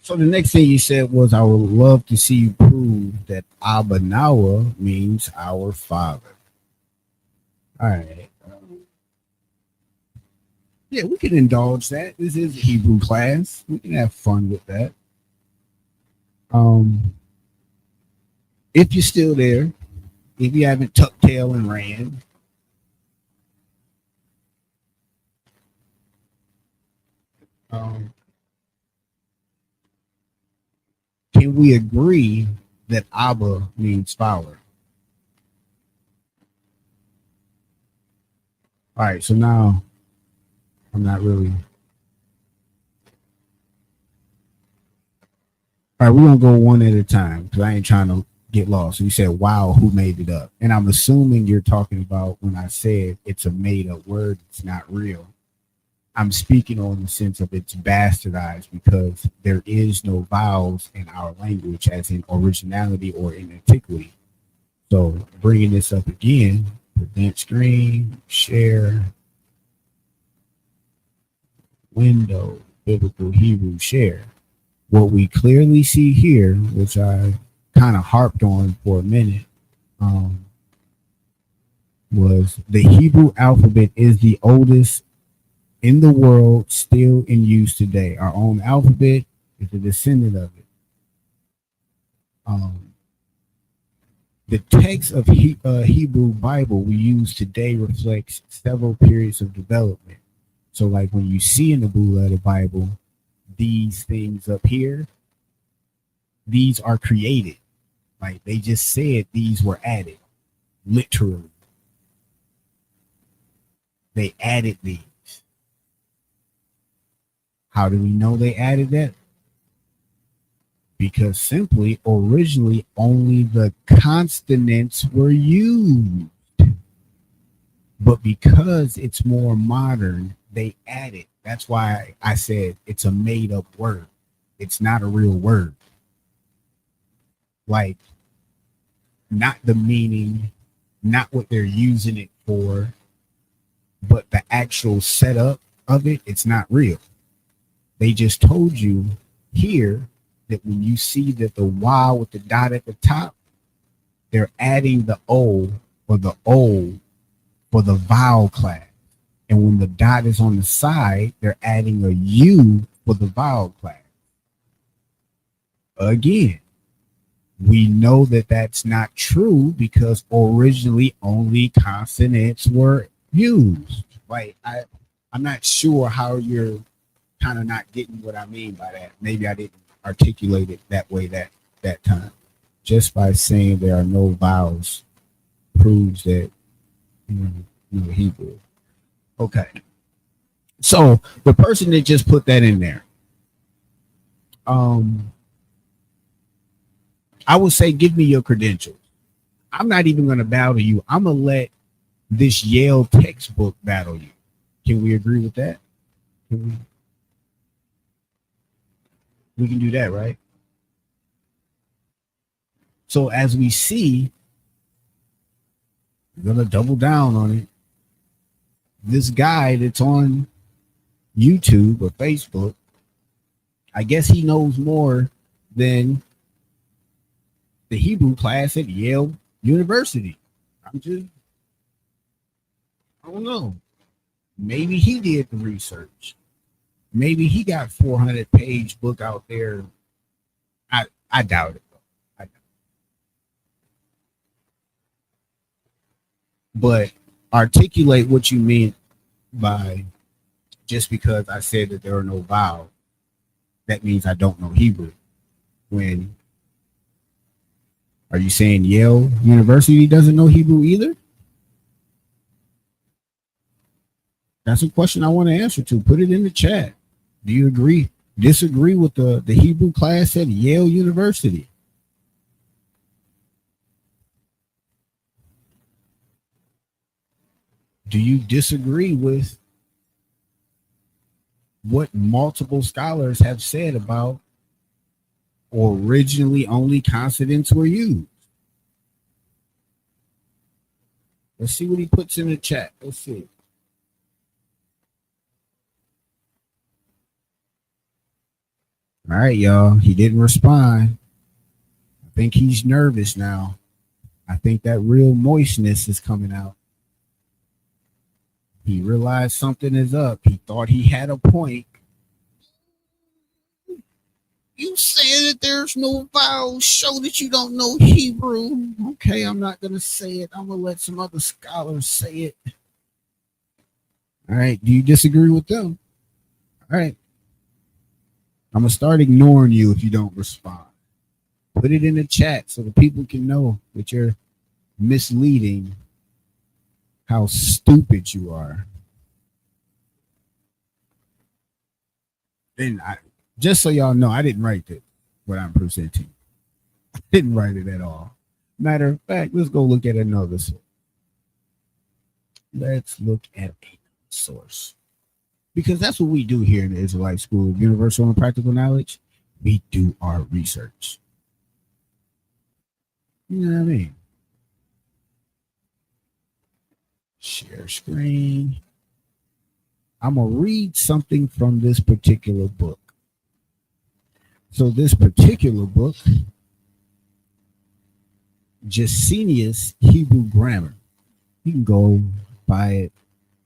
So the next thing you said was, I would love to see you prove that Abanawa means our father. All right. Yeah, we can indulge that. This is a Hebrew class. We can have fun with that. If you're still there, if you haven't tucked tail and ran, can we agree that Abba means father? All right, so now I'm not really. All right, we're gonna go one at a time because I ain't trying to get lost. So you said, "Wow, who made it up?" And I'm assuming you're talking about when I said it's a made-up word, it's not real. I'm speaking on the sense of it's bastardized because there is no vowels in our language, as in originality or in antiquity. So bringing this up again, present screen, share, window, biblical Hebrew, share. What we clearly see here, which I kind of harped on for a minute, was the Hebrew alphabet is the oldest in the world, still in use today. Our own alphabet is a descendant of it. The text of Hebrew Bible we use today reflects several periods of development. So like when you see in the Blue Letter Bible, these things up here, these are created. Like they just said these were added, literally. They added these. How do we know they added that? Because simply, originally, only the consonants were used. But because it's more modern, they added. That's why I said it's a made-up word. It's not a real word. Like, not the meaning, not what they're using it for, but the actual setup of it, it's not real. They just told you here that when you see that the Y with the dot at the top, they're adding the O or the O for the vowel class. And when the dot is on the side, they're adding a U for the vowel class. Again, we know that that's not true because originally only consonants were used. Like, I'm not sure how you're kind of not getting what I mean by that. Maybe I didn't articulate it that way that time. Just by saying there are no vowels proves that you know Hebrew. Okay. So the person that just put that in there, I would say, give me your credentials. I'm not even going to battle you. I'm going to let this Yale textbook battle you. Can we agree with that? We can do that, right? So as we see, we're going to double down on it. This guy that's on YouTube or Facebook, I guess he knows more than the Hebrew class at Yale University. I don't know. Maybe he did the research. Maybe he got 400-page book out there. I doubt it. But articulate what you meant by just because I said that there are no vowels, that means I don't know Hebrew. When are you saying Yale University doesn't know Hebrew either? That's a question I want to answer to. Put it in the chat. Do you agree, disagree with the Hebrew class at Yale University? Do you disagree with what multiple scholars have said about originally only consonants were used? Let's see what he puts in the chat. Let's see. All right, y'all. He didn't respond. I think he's nervous now. I think that real moistness is coming out. He realized something is up. He thought he had a point. You say that there's no vowels. Show that you don't know Hebrew. Okay, I'm not going to say it. I'm going to let some other scholars say it. All right. Do you disagree with them? All right. I'm going to start ignoring you if you don't respond. Put it in the chat so the people can know that you're misleading how stupid you are. And just so y'all know, I didn't write it, what I'm presenting. I didn't write it at all. Matter of fact, let's go look at another source. Let's look at a source. Because that's what we do here in the Israelite School of Universal and Practical Knowledge. We do our research. You know what I mean? Share screen. I'm going to read something from this particular book. So this particular book, Jacenius Hebrew Grammar. You can go buy it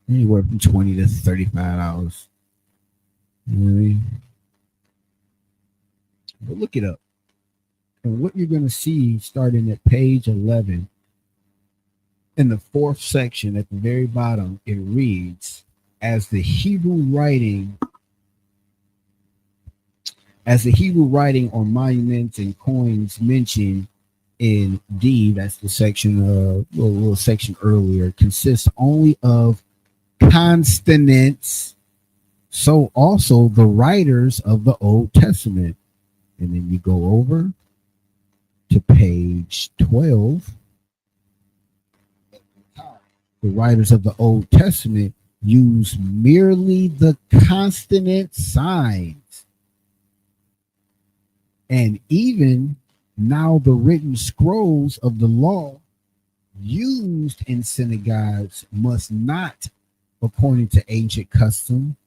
anywhere from $20 to $35. You know what I mean? But look it up. And what you're going to see starting at page 11, in the fourth section at the very bottom, it reads, as the Hebrew writing on monuments and coins mentioned in D, that's the section, little section earlier, consists only of consonants. So also the writers of the Old Testament. And then you go over to page 12. The writers of the Old Testament use merely the consonant signs. And even now the written scrolls of the law used in synagogues must not, according to ancient custom,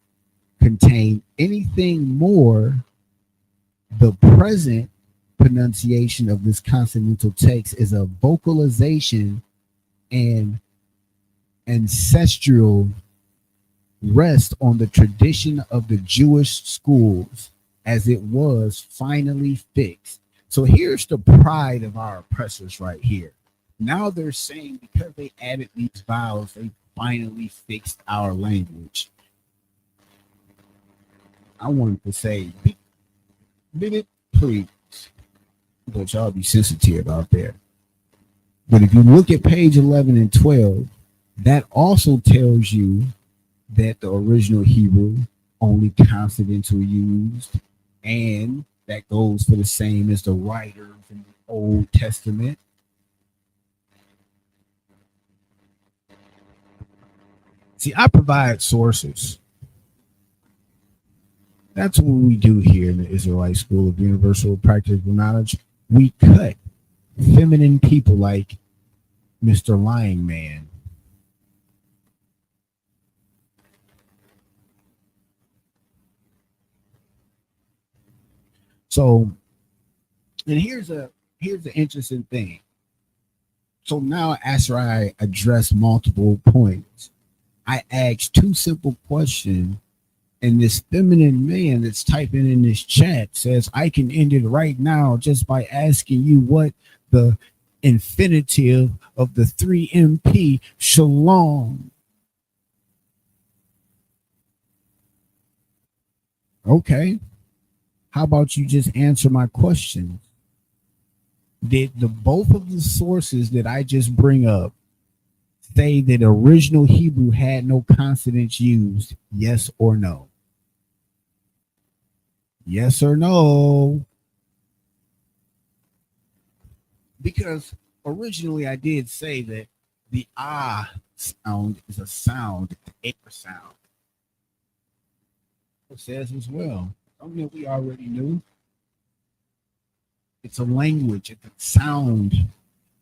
contain anything more. The present pronunciation of this consonantal text is a vocalization and ancestral rest on the tradition of the Jewish schools as it was finally fixed. So here's the pride of our oppressors right here. Now they're saying because they added these vowels, they finally fixed our language. I wanted to say, please, but y'all be sensitive out there. But if you look at page 11 and 12, that also tells you that the original Hebrew only consonants were used, and that goes for the same as the writers in the Old Testament. See, I provide sources. That's what we do here in the Israelite School of Universal Practical Knowledge. We cut feminine people like Mr. Lying Man. So, and here's the interesting thing. So now after I address multiple points, I asked two simple questions, and this feminine man that's typing in this chat says I can end it right now just by asking you what the infinitive of the 3MP shalom. Okay. How about you just answer my question? Did the both of the sources that I just bring up say that original Hebrew had no consonants used? Yes or no? Yes or no? Because originally I did say that the ah sound is a sound, a sound. It says as well. Something that we already knew. It's a language, it's a sound.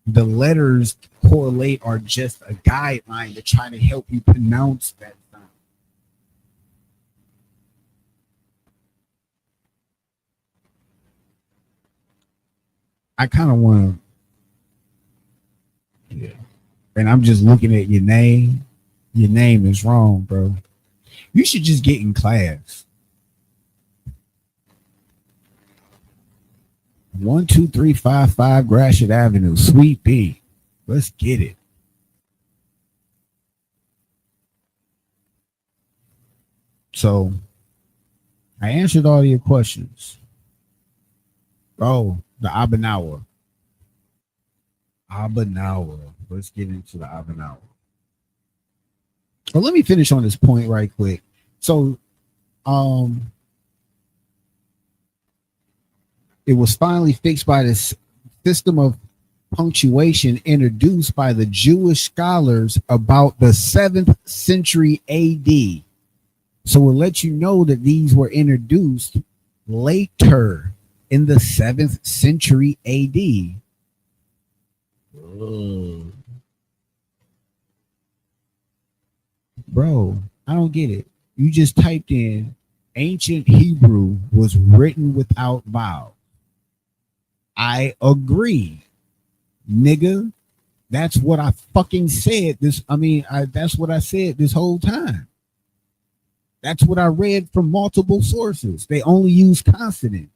The letters correlate are just a guideline to try to help you pronounce that sound. I kind of want to, yeah. And I'm just looking at your name. Your name is wrong, bro. You should just get in class. 12355 Gratiot Avenue, Suite B. Let's get it. So I answered all your questions. Oh, the Abanawa. Let's get into the Abanawa. Well, let me finish on this point right quick. So, it was finally fixed by this system of punctuation introduced by the Jewish scholars about the 7th century AD. So we'll let you know that these were introduced later in the 7th century AD. Bro, I don't get it. You just typed in ancient Hebrew was written without vowels. I agree, nigga. That's what I fucking said. That's what I said this whole time. That's what I read from multiple sources. They only use consonants.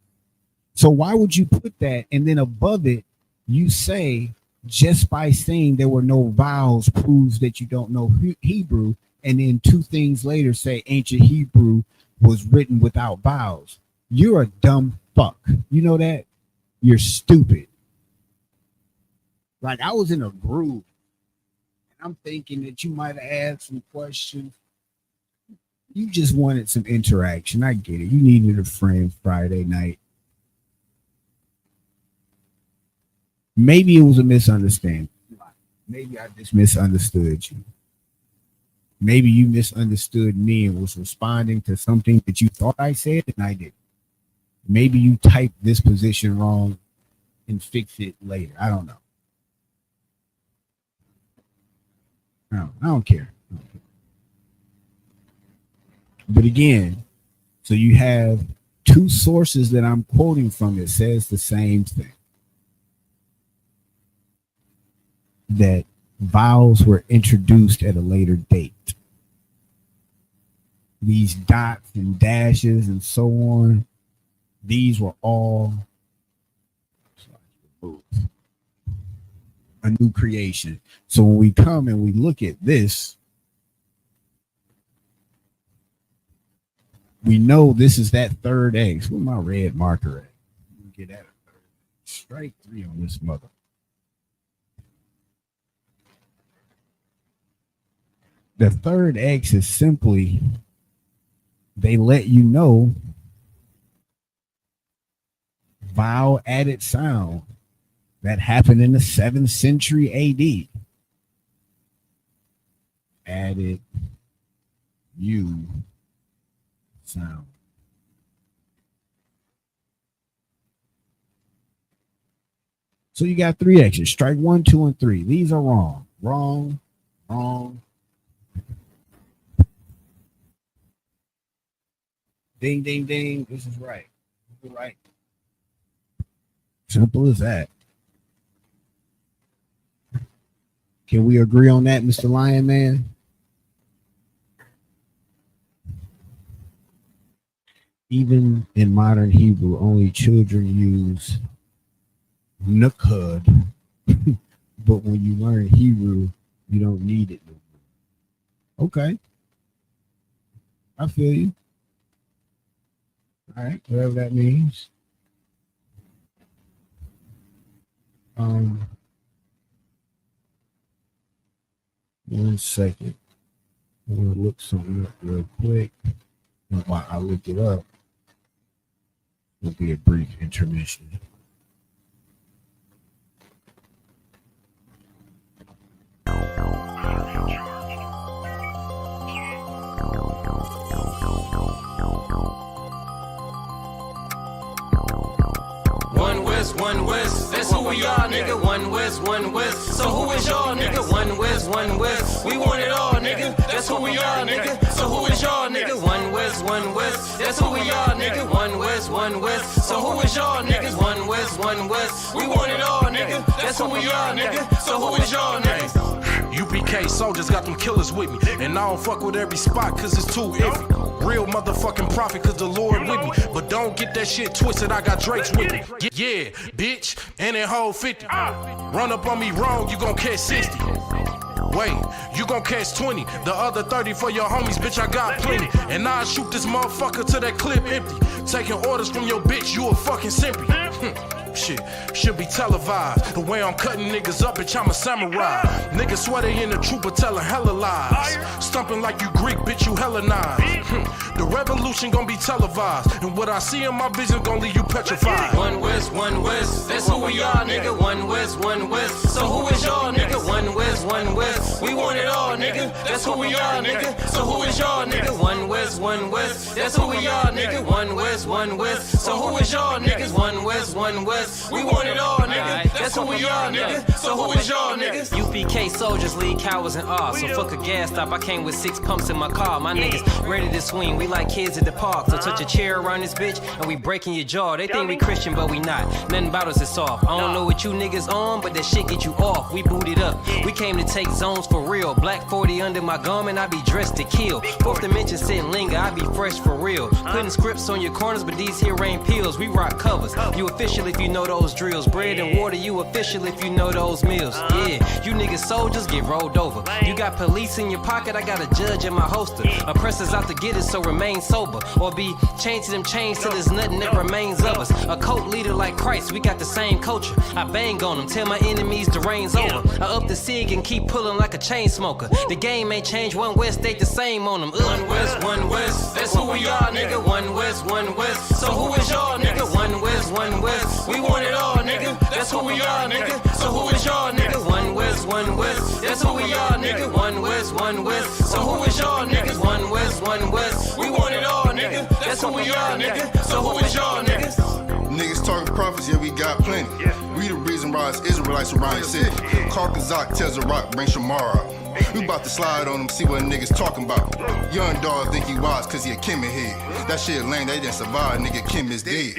So why would you put that and then above it, you say just by saying there were no vowels proves that you don't know Hebrew, and then 2 things later say ancient Hebrew was written without vowels? You're a dumb fuck. You know that? You're stupid. Like, I was in a groove, and I'm thinking that you might have had some questions. You just wanted some interaction. I get it. You needed a friend Friday night. Maybe it was a misunderstanding. Maybe I just misunderstood you. Maybe you misunderstood me and was responding to something that you thought I said and I didn't. Maybe you typed this position wrong and fix it later. I don't know. I don't care. But again, so you have 2 sources that I'm quoting from that says the same thing. That vowels were introduced at a later date. These dots and dashes and so on, these were all a new creation. So when we come and we look at this, we know this is that third X. Where's my red marker at? Get at it. Strike 3 on this mother. The third X is simply, they let you know vowel added sound that happened in the 7th century AD. Added U sound. So you got 3 X's. Strike 1, 2, and 3. These are wrong. Wrong. Ding, ding, ding. This is right. This is right. Simple as that. Can we agree on that, Mr. Lion Man? Even in modern Hebrew, only children use nukud. But when you learn Hebrew, you don't need it. Okay. I feel you. All right, whatever that means. 1 second. I'm going to look something up real quick. And while I look it up, it'll be a brief intermission. One West, that's who we are, nigga. One West. So who is y'all, nigga? One West. We want it all, nigga. That's who we are, nigga. So who is is y'all, nigga? One West, one West. That's who we are, nigga. One West, one West. So who is y'all, niggas? One West, one West. We want it all, nigga. That's who we are, nigga. So who is y'all, niggas? UPK soldiers got them killers with me. And I don't fuck with every spot cause it's too iffy. Real motherfucking prophet cause the Lord with me. But don't get that shit twisted, I got Drake's with me. Yeah, bitch, and that whole 50. Run up on me wrong, you gon' catch 60. Wait, you gon' catch 20. The other 30 for your homies, bitch, I got plenty. And I shoot this motherfucker till that clip empty. Taking orders from your bitch, you a fucking simpy. Shit, should be televised. The way I'm cutting niggas up, bitch, I'm a samurai. Niggas swear they in the truth, but telling hella lies. Stumping like you Greek, bitch, you Hellenized. The revolution gon' be televised. And what I see in my vision gon' leave you petrified. One West, that's who we are, nigga. One West. So who is y'all, nigga? One West. We want it all, nigga. That's who we are, nigga. So who is y'all, nigga? One West. That's who we are, nigga. One West. So who is y'all, niggas? One West. We want it all, nigga. That's who we are, nigga. So who is y'all, niggas? UPK soldiers lead cowards and all. So fuck a gas stop. I came with 6 pumps in my car. My niggas ready to swing. We like kids at the park. So touch a chair around this bitch and we breaking your jaw. They think we Christian, but we not. Nothing about us is soft. I don't know what you niggas on, but that shit get you off. We booted up. We came to take zones for real. Black 40 under my garment. I be dressed to kill. Fourth dimension sitting linger. I be fresh for real. Putting scripts on your corners, but these here ain't pills. We rock covers. You official if you know those drills. Bread and water, you official if you know those meals. Yeah, you niggas soldiers get rolled over. You got police in your pocket, I got a judge in my holster. Oppressors out to get us, so remain sober. Or be chained to them chains till there's nothing that remains of us. A cult leader like Christ, we got the same culture. I bang on them, tell my enemies the reign's over. I up the sig and keep pulling like a chain smoker. The game ain't changed, one West stayed the same on them. One West, that's who we are, nigga. One West. So who is y'all, nigga? One West. We want it all, nigga. That's who we are, nigga. So who is y'all, nigga? One West. That's who we are, nigga. One West. So who is y'all, niggas? One West. We want it all, nigga. That's who we are, nigga. So who is y'all, niggas? Niggas talking prophets, yeah, we got plenty. We the reason why it's Israelites around the city. Call Kazak, tells a rock, bring Shamar out. We about to slide on them, see what niggas talking about. Young dog think he wise cause he a Kim head. That shit lame, they didn't survive, nigga, Kim is dead.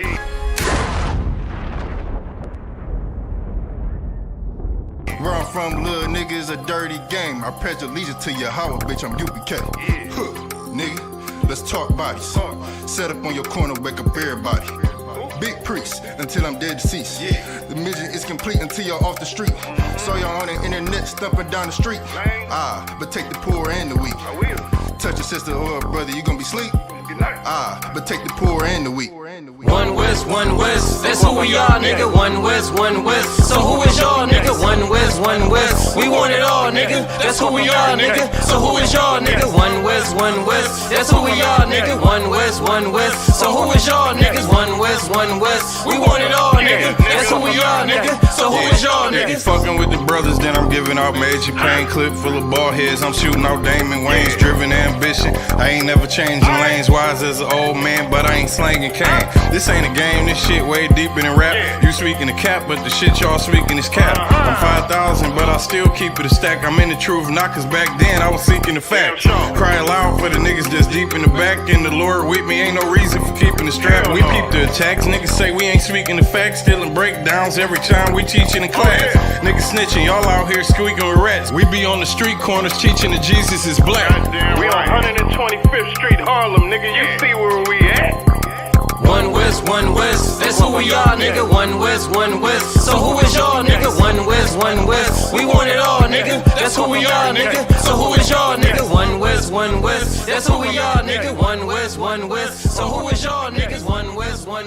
Where I'm from, little nigga, is a dirty game. I pledge allegiance to Yahweh, bitch, I'm UPK. Huh, nigga, let's talk bodies. Set up on your corner, wake up everybody. Big priest, until I'm dead deceased. The mission is complete until y'all off the street. Saw y'all on the internet, stumping down the street. But take the poor and the weak. Touch your sister or a brother, you gon' be sleep. But take the poor and the weak. One West, that's who we are, nigga. One West. So who is y'all, nigga? One West. We want it all, nigga. That's who we are, nigga. So who is y'all, nigga? One West. That's who we are, nigga. One West. So who is y'all, niggas? One West. We want it all, nigga. That's who we are, nigga. So who is y'all, niggas? Fucking with the brothers, then I'm giving out major pain. Clip full of ball heads, I'm shooting out Damon Wayne's. Driven ambition, I ain't never changing lanes. Wise as an old man, but I ain't slanging cane. This ain't a game, this shit way deeper than rap. You speaking the cap, but the shit y'all speaking is cap. I'm 5,000, but I still keep it a stack. I'm in the truth, not cause back then I was seeking the facts. Cry aloud for the niggas that's deep in the back. And the Lord with me, ain't no reason for keeping the strap. We peep the attacks, niggas say we ain't speaking the facts. Stealing breakdowns every time we teaching in class. Niggas snitching, y'all out here squeaking with rats. We be on the street corners teaching that Jesus is black. We on 125th Street, Harlem, nigga, you see where we at? One West, that's who we are, nigga. One West. So who is y'all, nigga? One West. We want it all, nigga. That's who we are, nigga. So who is y'all, nigga? One West. That's who we are, nigga. One West. So who is y'all, niggas? One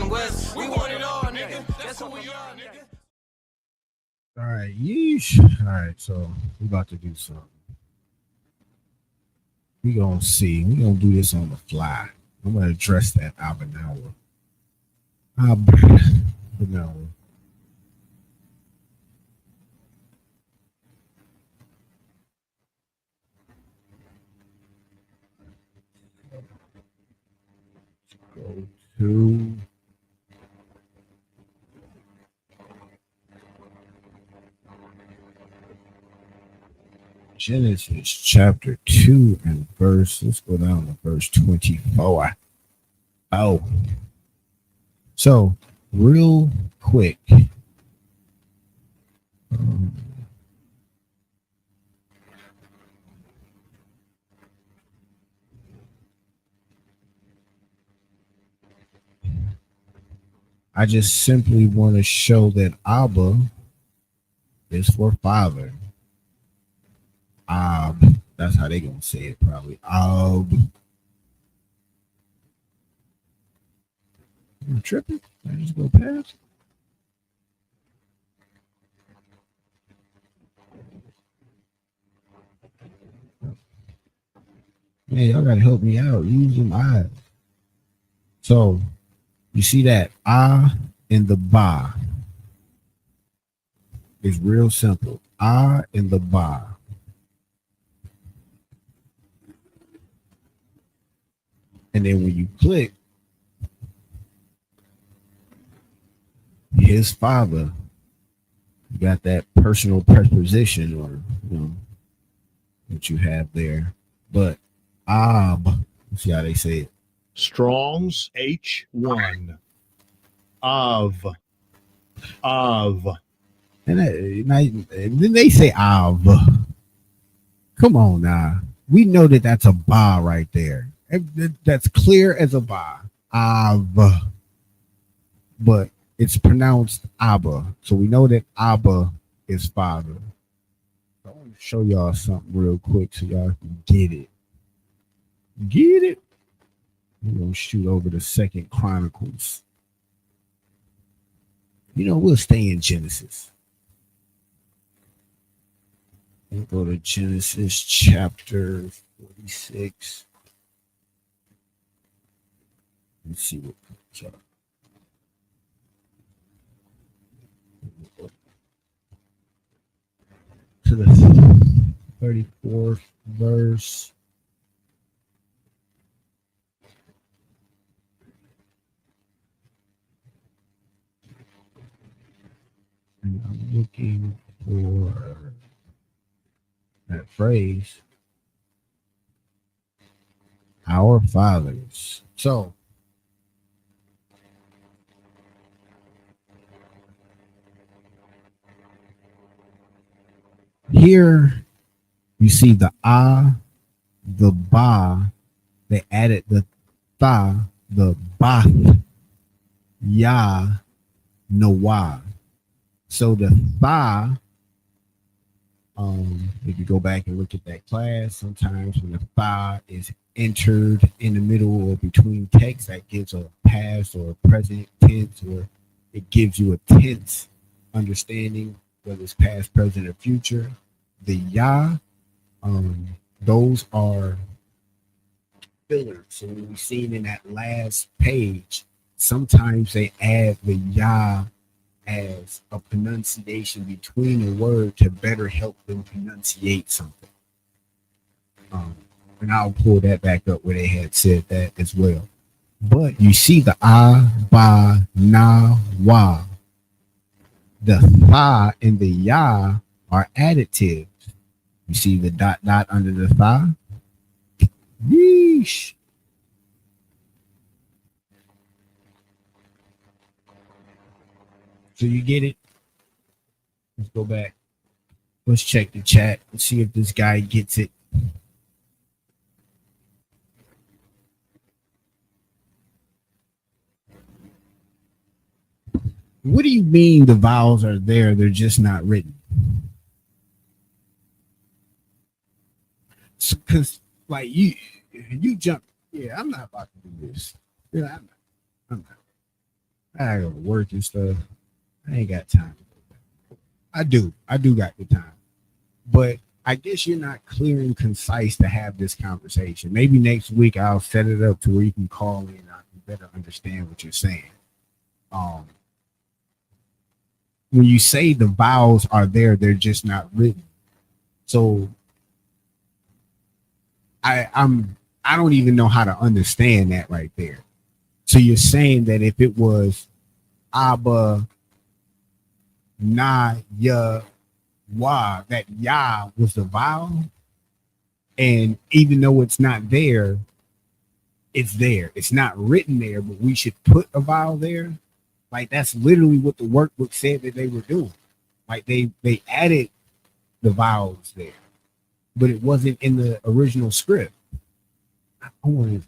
West. We want it all, nigga. That's who we are, nigga. All right, yeesh. All right, so we about to do something. We gonna see. We gonna do this on the fly. I'm gonna address that Abanawa. Abanawa. Go to Genesis chapter 2 and let's go down to verse 24. Oh. So, real quick. I just simply want to show that Abba is for father. That's how they gonna say it probably. I'm tripping. I just go past. Man, y'all gotta help me out. Use them eyes. So you see that and the ba is real simple. And the ba. And then when you click his father, you got that personal preposition or what you have there. But see how they say it. Strong's H1 of And then they say Av. Come on now. We know that that's a ba right there. That's clear as a ba. Av. But it's pronounced Abba. So we know that Abba is father. I want to show y'all something real quick so y'all can get it. Get it? We're going to shoot over to 2nd Chronicles. We'll stay in Genesis. We'll go to Genesis chapter 46. Let's see what comes up. To the 34th verse. And I'm looking for that phrase, our fathers. So, here you see the the ba, they added the tha, the bath, ya, nawah. So the tha, if you go back and look at that class, sometimes when the tha is entered in the middle or between text, that gives a past or a present tense, or it gives you a tense understanding, whether it's past, present, or future. The ya, those are fillers. So when we've seen in that last page, sometimes they add the ya as a pronunciation between a word to better help them pronunciate something. And I'll pull that back up where they had said that as well. But you see the ba, na, wa. The tha and the ya are additives. You see the dot under the tha? Yeesh. So you get it? Let's go back. Let's check the chat and see if this guy gets it. What do you mean the vowels are there? They're just not written. Because, like, you jump. Yeah, I'm not about to do this. Yeah, I'm not. I gotta work and stuff. I ain't got time. I do got the time. But I guess you're not clear and concise to have this conversation. Maybe next week I'll set it up to where you can call in and I can better understand what you're saying. When you say the vowels are there, they're just not written. So I don't even know how to understand that right there. So you're saying that if it was Abba, Na, Ya, Wah, that Yah was the vowel. And even though it's not there, it's there. It's not written there, but we should put a vowel there. Like that's literally what the workbook said that they were doing. Like they added the vowels there, but it wasn't in the original script. I wanted.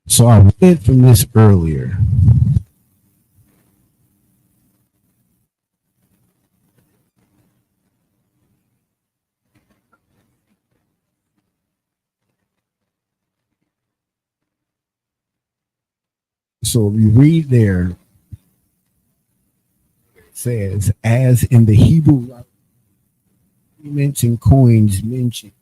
So I read from this earlier. So if you read there, it says, as in the Hebrew documents and coins mentioned.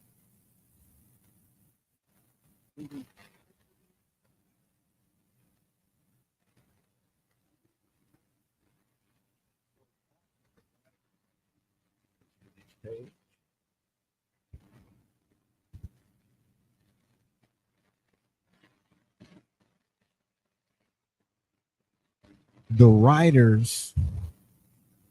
The writers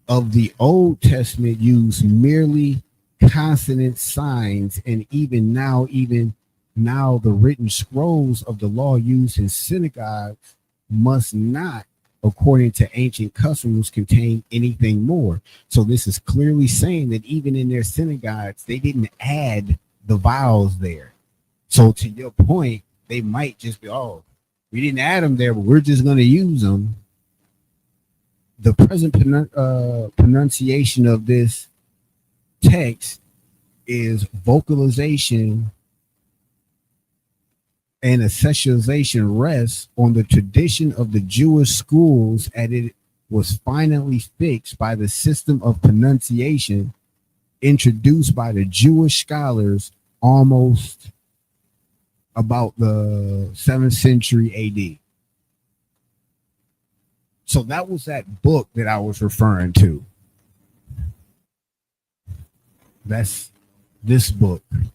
of the Old Testament use merely consonant signs, and even now the written scrolls of the law used in synagogues must not, according to ancient customs, contain anything more. So this is clearly saying that even in their synagogues, they didn't add the vowels there. So to your point, they might just be, oh, we didn't add them there, but we're just going to use them. The present pronunciation of this text is vocalization and accessorization rests on the tradition of the Jewish schools, and it was finally fixed by the system of pronunciation introduced by the Jewish scholars almost about the 7th century AD. So that was that book that I was referring to. That's this book. I'm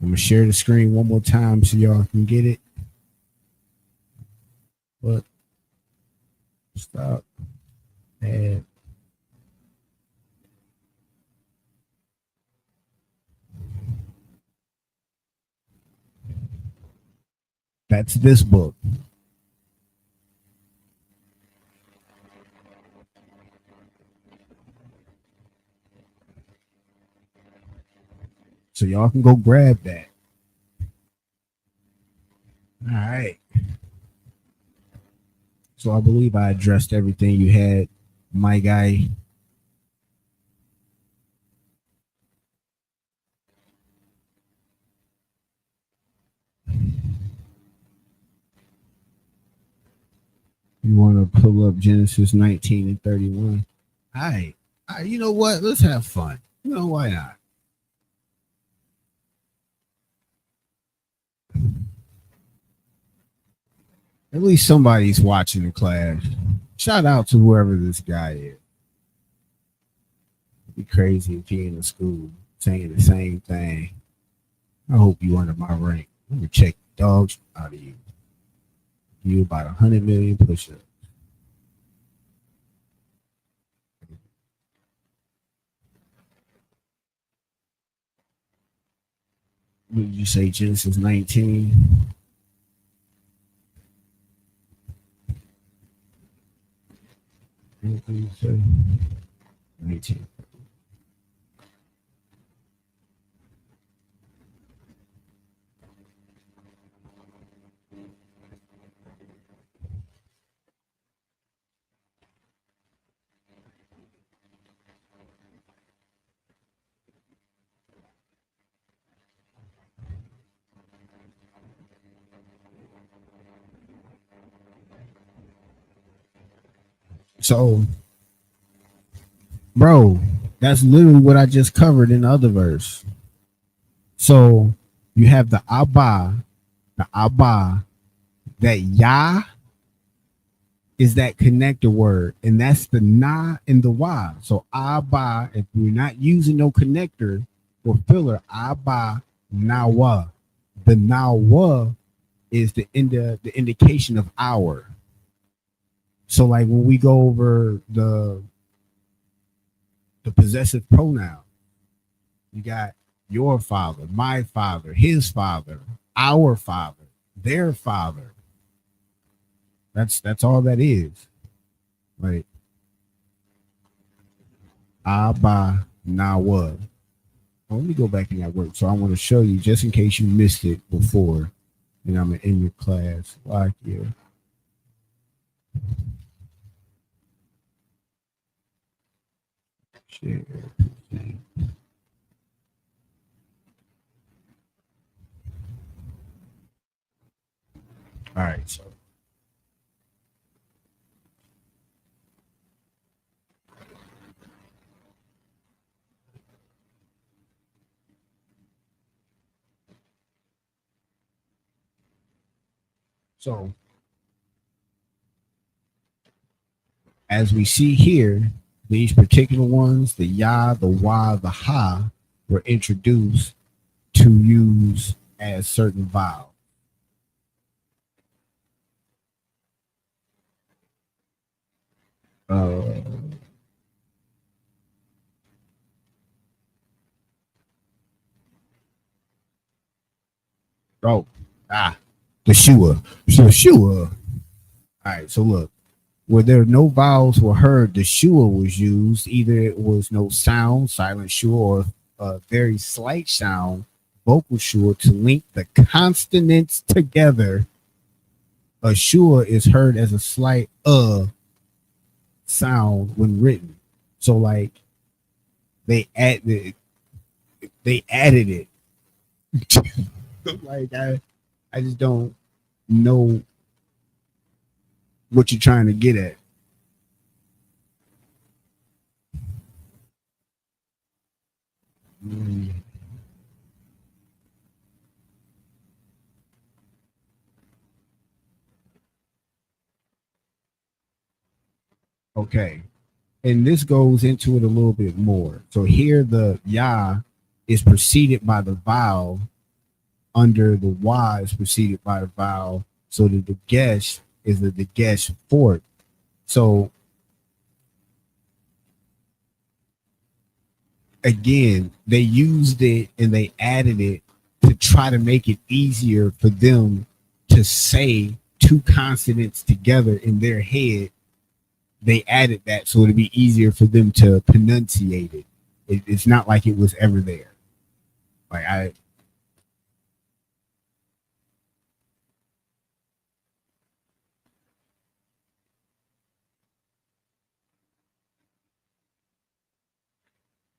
going to share the screen one more time so y'all can get it. But stop. And that's this book. So y'all can go grab that. All right. So I believe I addressed everything you had, my guy. You want to pull up Genesis 19 and 31? All right. You know what? Let's have fun. You know, why not? At least somebody's watching the class. Shout out to whoever this guy is. It'd be crazy if he in the school saying the same thing. I hope you under my rank. Let me check the dogs out of you. You about 100 million push-ups. What did you say, Genesis 19? Anything you say? 19. So, bro, that's literally what I just covered in the other verse. So you have the Abba, the Abba, that Yah is that connector word, and that's the Na and the Wa. So Abba, if we're not using no connector or filler, Abba Nawa. The Nawa is the indication of our. So like when we go over the possessive pronoun, you got your father, my father, his father, our father, their father. That's all that is. Like Abba Nawa. Well, let me go back in that work. So I want to show you just in case you missed it before. And I'm in your class. Like you. Share. All right, so as we see here, these particular ones, the Ya, the Wa, the Ha, were introduced to use as certain vowels. The Shua. Shua. All right, so look, where there no vowels were heard, the Shua was used. Either it was no sound, silent Shua, or a very slight sound, vocal Shua, to link the consonants together. A Shua is heard as a slight sound when written. So like they added it. Like I just don't know what you're trying to get at. Okay. And this goes into it a little bit more. So here the Ya is preceded by the vowel, under the Wa is preceded by the vowel. So the Dagesh is the Dagesh fourth. So again, they used it and they added it to try to make it easier for them to say two consonants together in their head. They added that so it'd be easier for them to pronunciate it. It's not like it was ever there. Like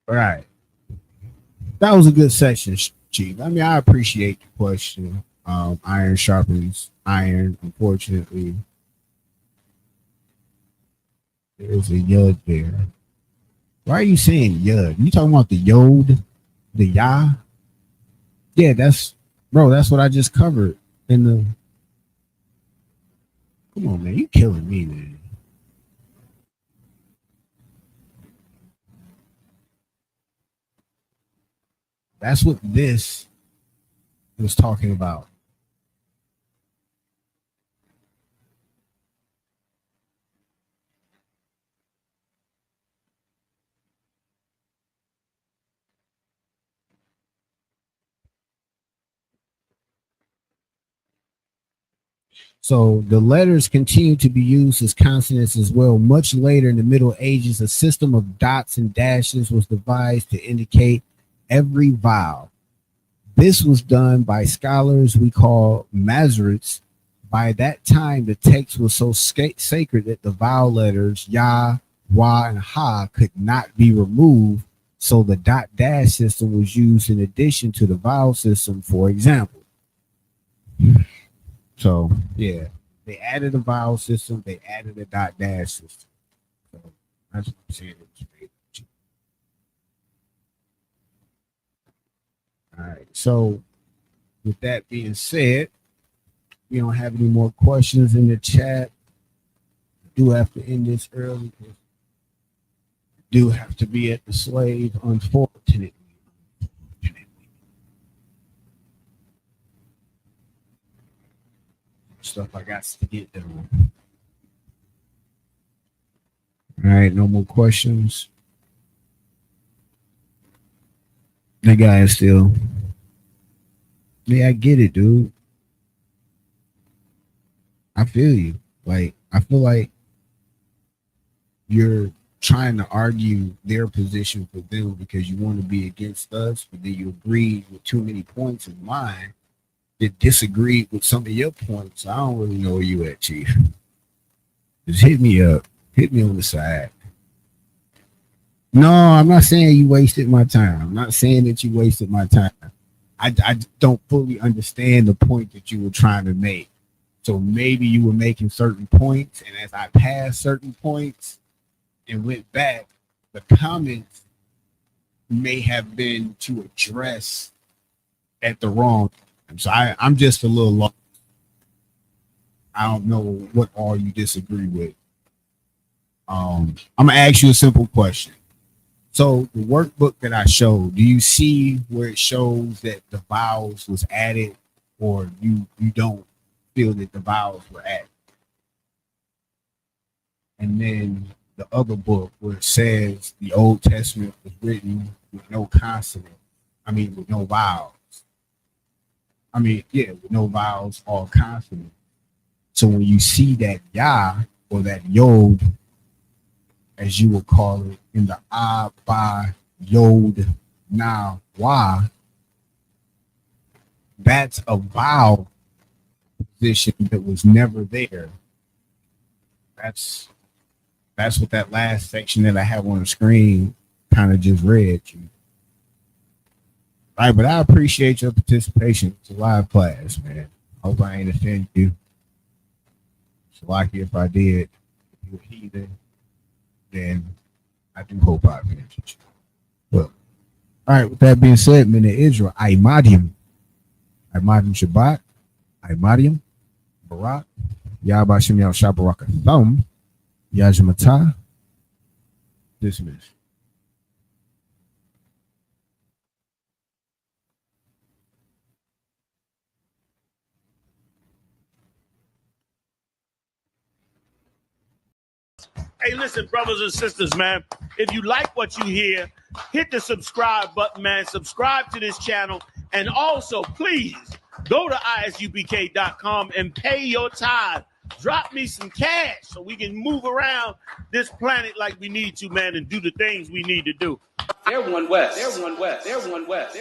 all right. That was a good session, Chief. I mean, I appreciate the question. Iron sharpens iron. Unfortunately, there's a yud there. Why are you saying yud? You talking about the yod, the ya? Yeah, that's what I just covered in the. Come on, man, you killing me, man. That's what this was talking about. So the letters continue to be used as consonants as well. Much later in the Middle Ages, a system of dots and dashes was devised to indicate every vowel. This was done by scholars we call Masoretes. By that time, the text was so sacred that the vowel letters Ya, Wa, and Ha could not be removed. So the dot dash system was used in addition to the vowel system, for example. So yeah, they added a vowel system, they added a dot dash system. So that's what I'm saying. All right. So with that being said, we don't have any more questions in the chat. Do have to end this early. Do have to be at the slave, unfortunately. Stuff I got to get done. All right, no more questions. That guy is still. Yeah, I get it, dude. I feel you. Like, I feel like you're trying to argue their position for them because you want to be against us, but then you agree with too many points of mine that disagreed with some of your points. I don't really know where you at, Chief. Just hit me up. Hit me on the side. No, I'm not saying you wasted my time. I'm not saying that you wasted my time. I don't fully understand the point that you were trying to make. So maybe you were making certain points, and as I passed certain points and went back, the comments may have been to address at the wrong time. So I'm just a little lost. I don't know what all you disagree with. I'm gonna ask you a simple question. So the workbook that I showed, do you see where it shows that the vowels was added, or you don't feel that the vowels were added? And then the other book where it says the Old Testament was written with no consonant, with no vowels. With no vowels, all consonant. So when you see that Yah or that Yod, as you would call it, in the Ba Yod Na Wa, that's a vowel position that was never there. That's what that last section that I have on the screen kind of just read you. All right, but I appreciate your participation. It's a live class, man. Hope I ain't offended you. It's lucky if I did. If you were heathen, then I do hope I offended you. Well, all right, with that being said, Mina Israel, Aimadium Shabbat, Aimadium, Barak, Yabashim Yal Shabaraka Thumb, Yajamata, dismiss. Hey, listen, brothers and sisters, man, if you like what you hear, hit the subscribe button, man. Subscribe to this channel. And also, please, go to ISUPK.com and pay your tithe. Drop me some cash so we can move around this planet like we need to, man, and do the things we need to do. They're one West. They're one West. They're one West.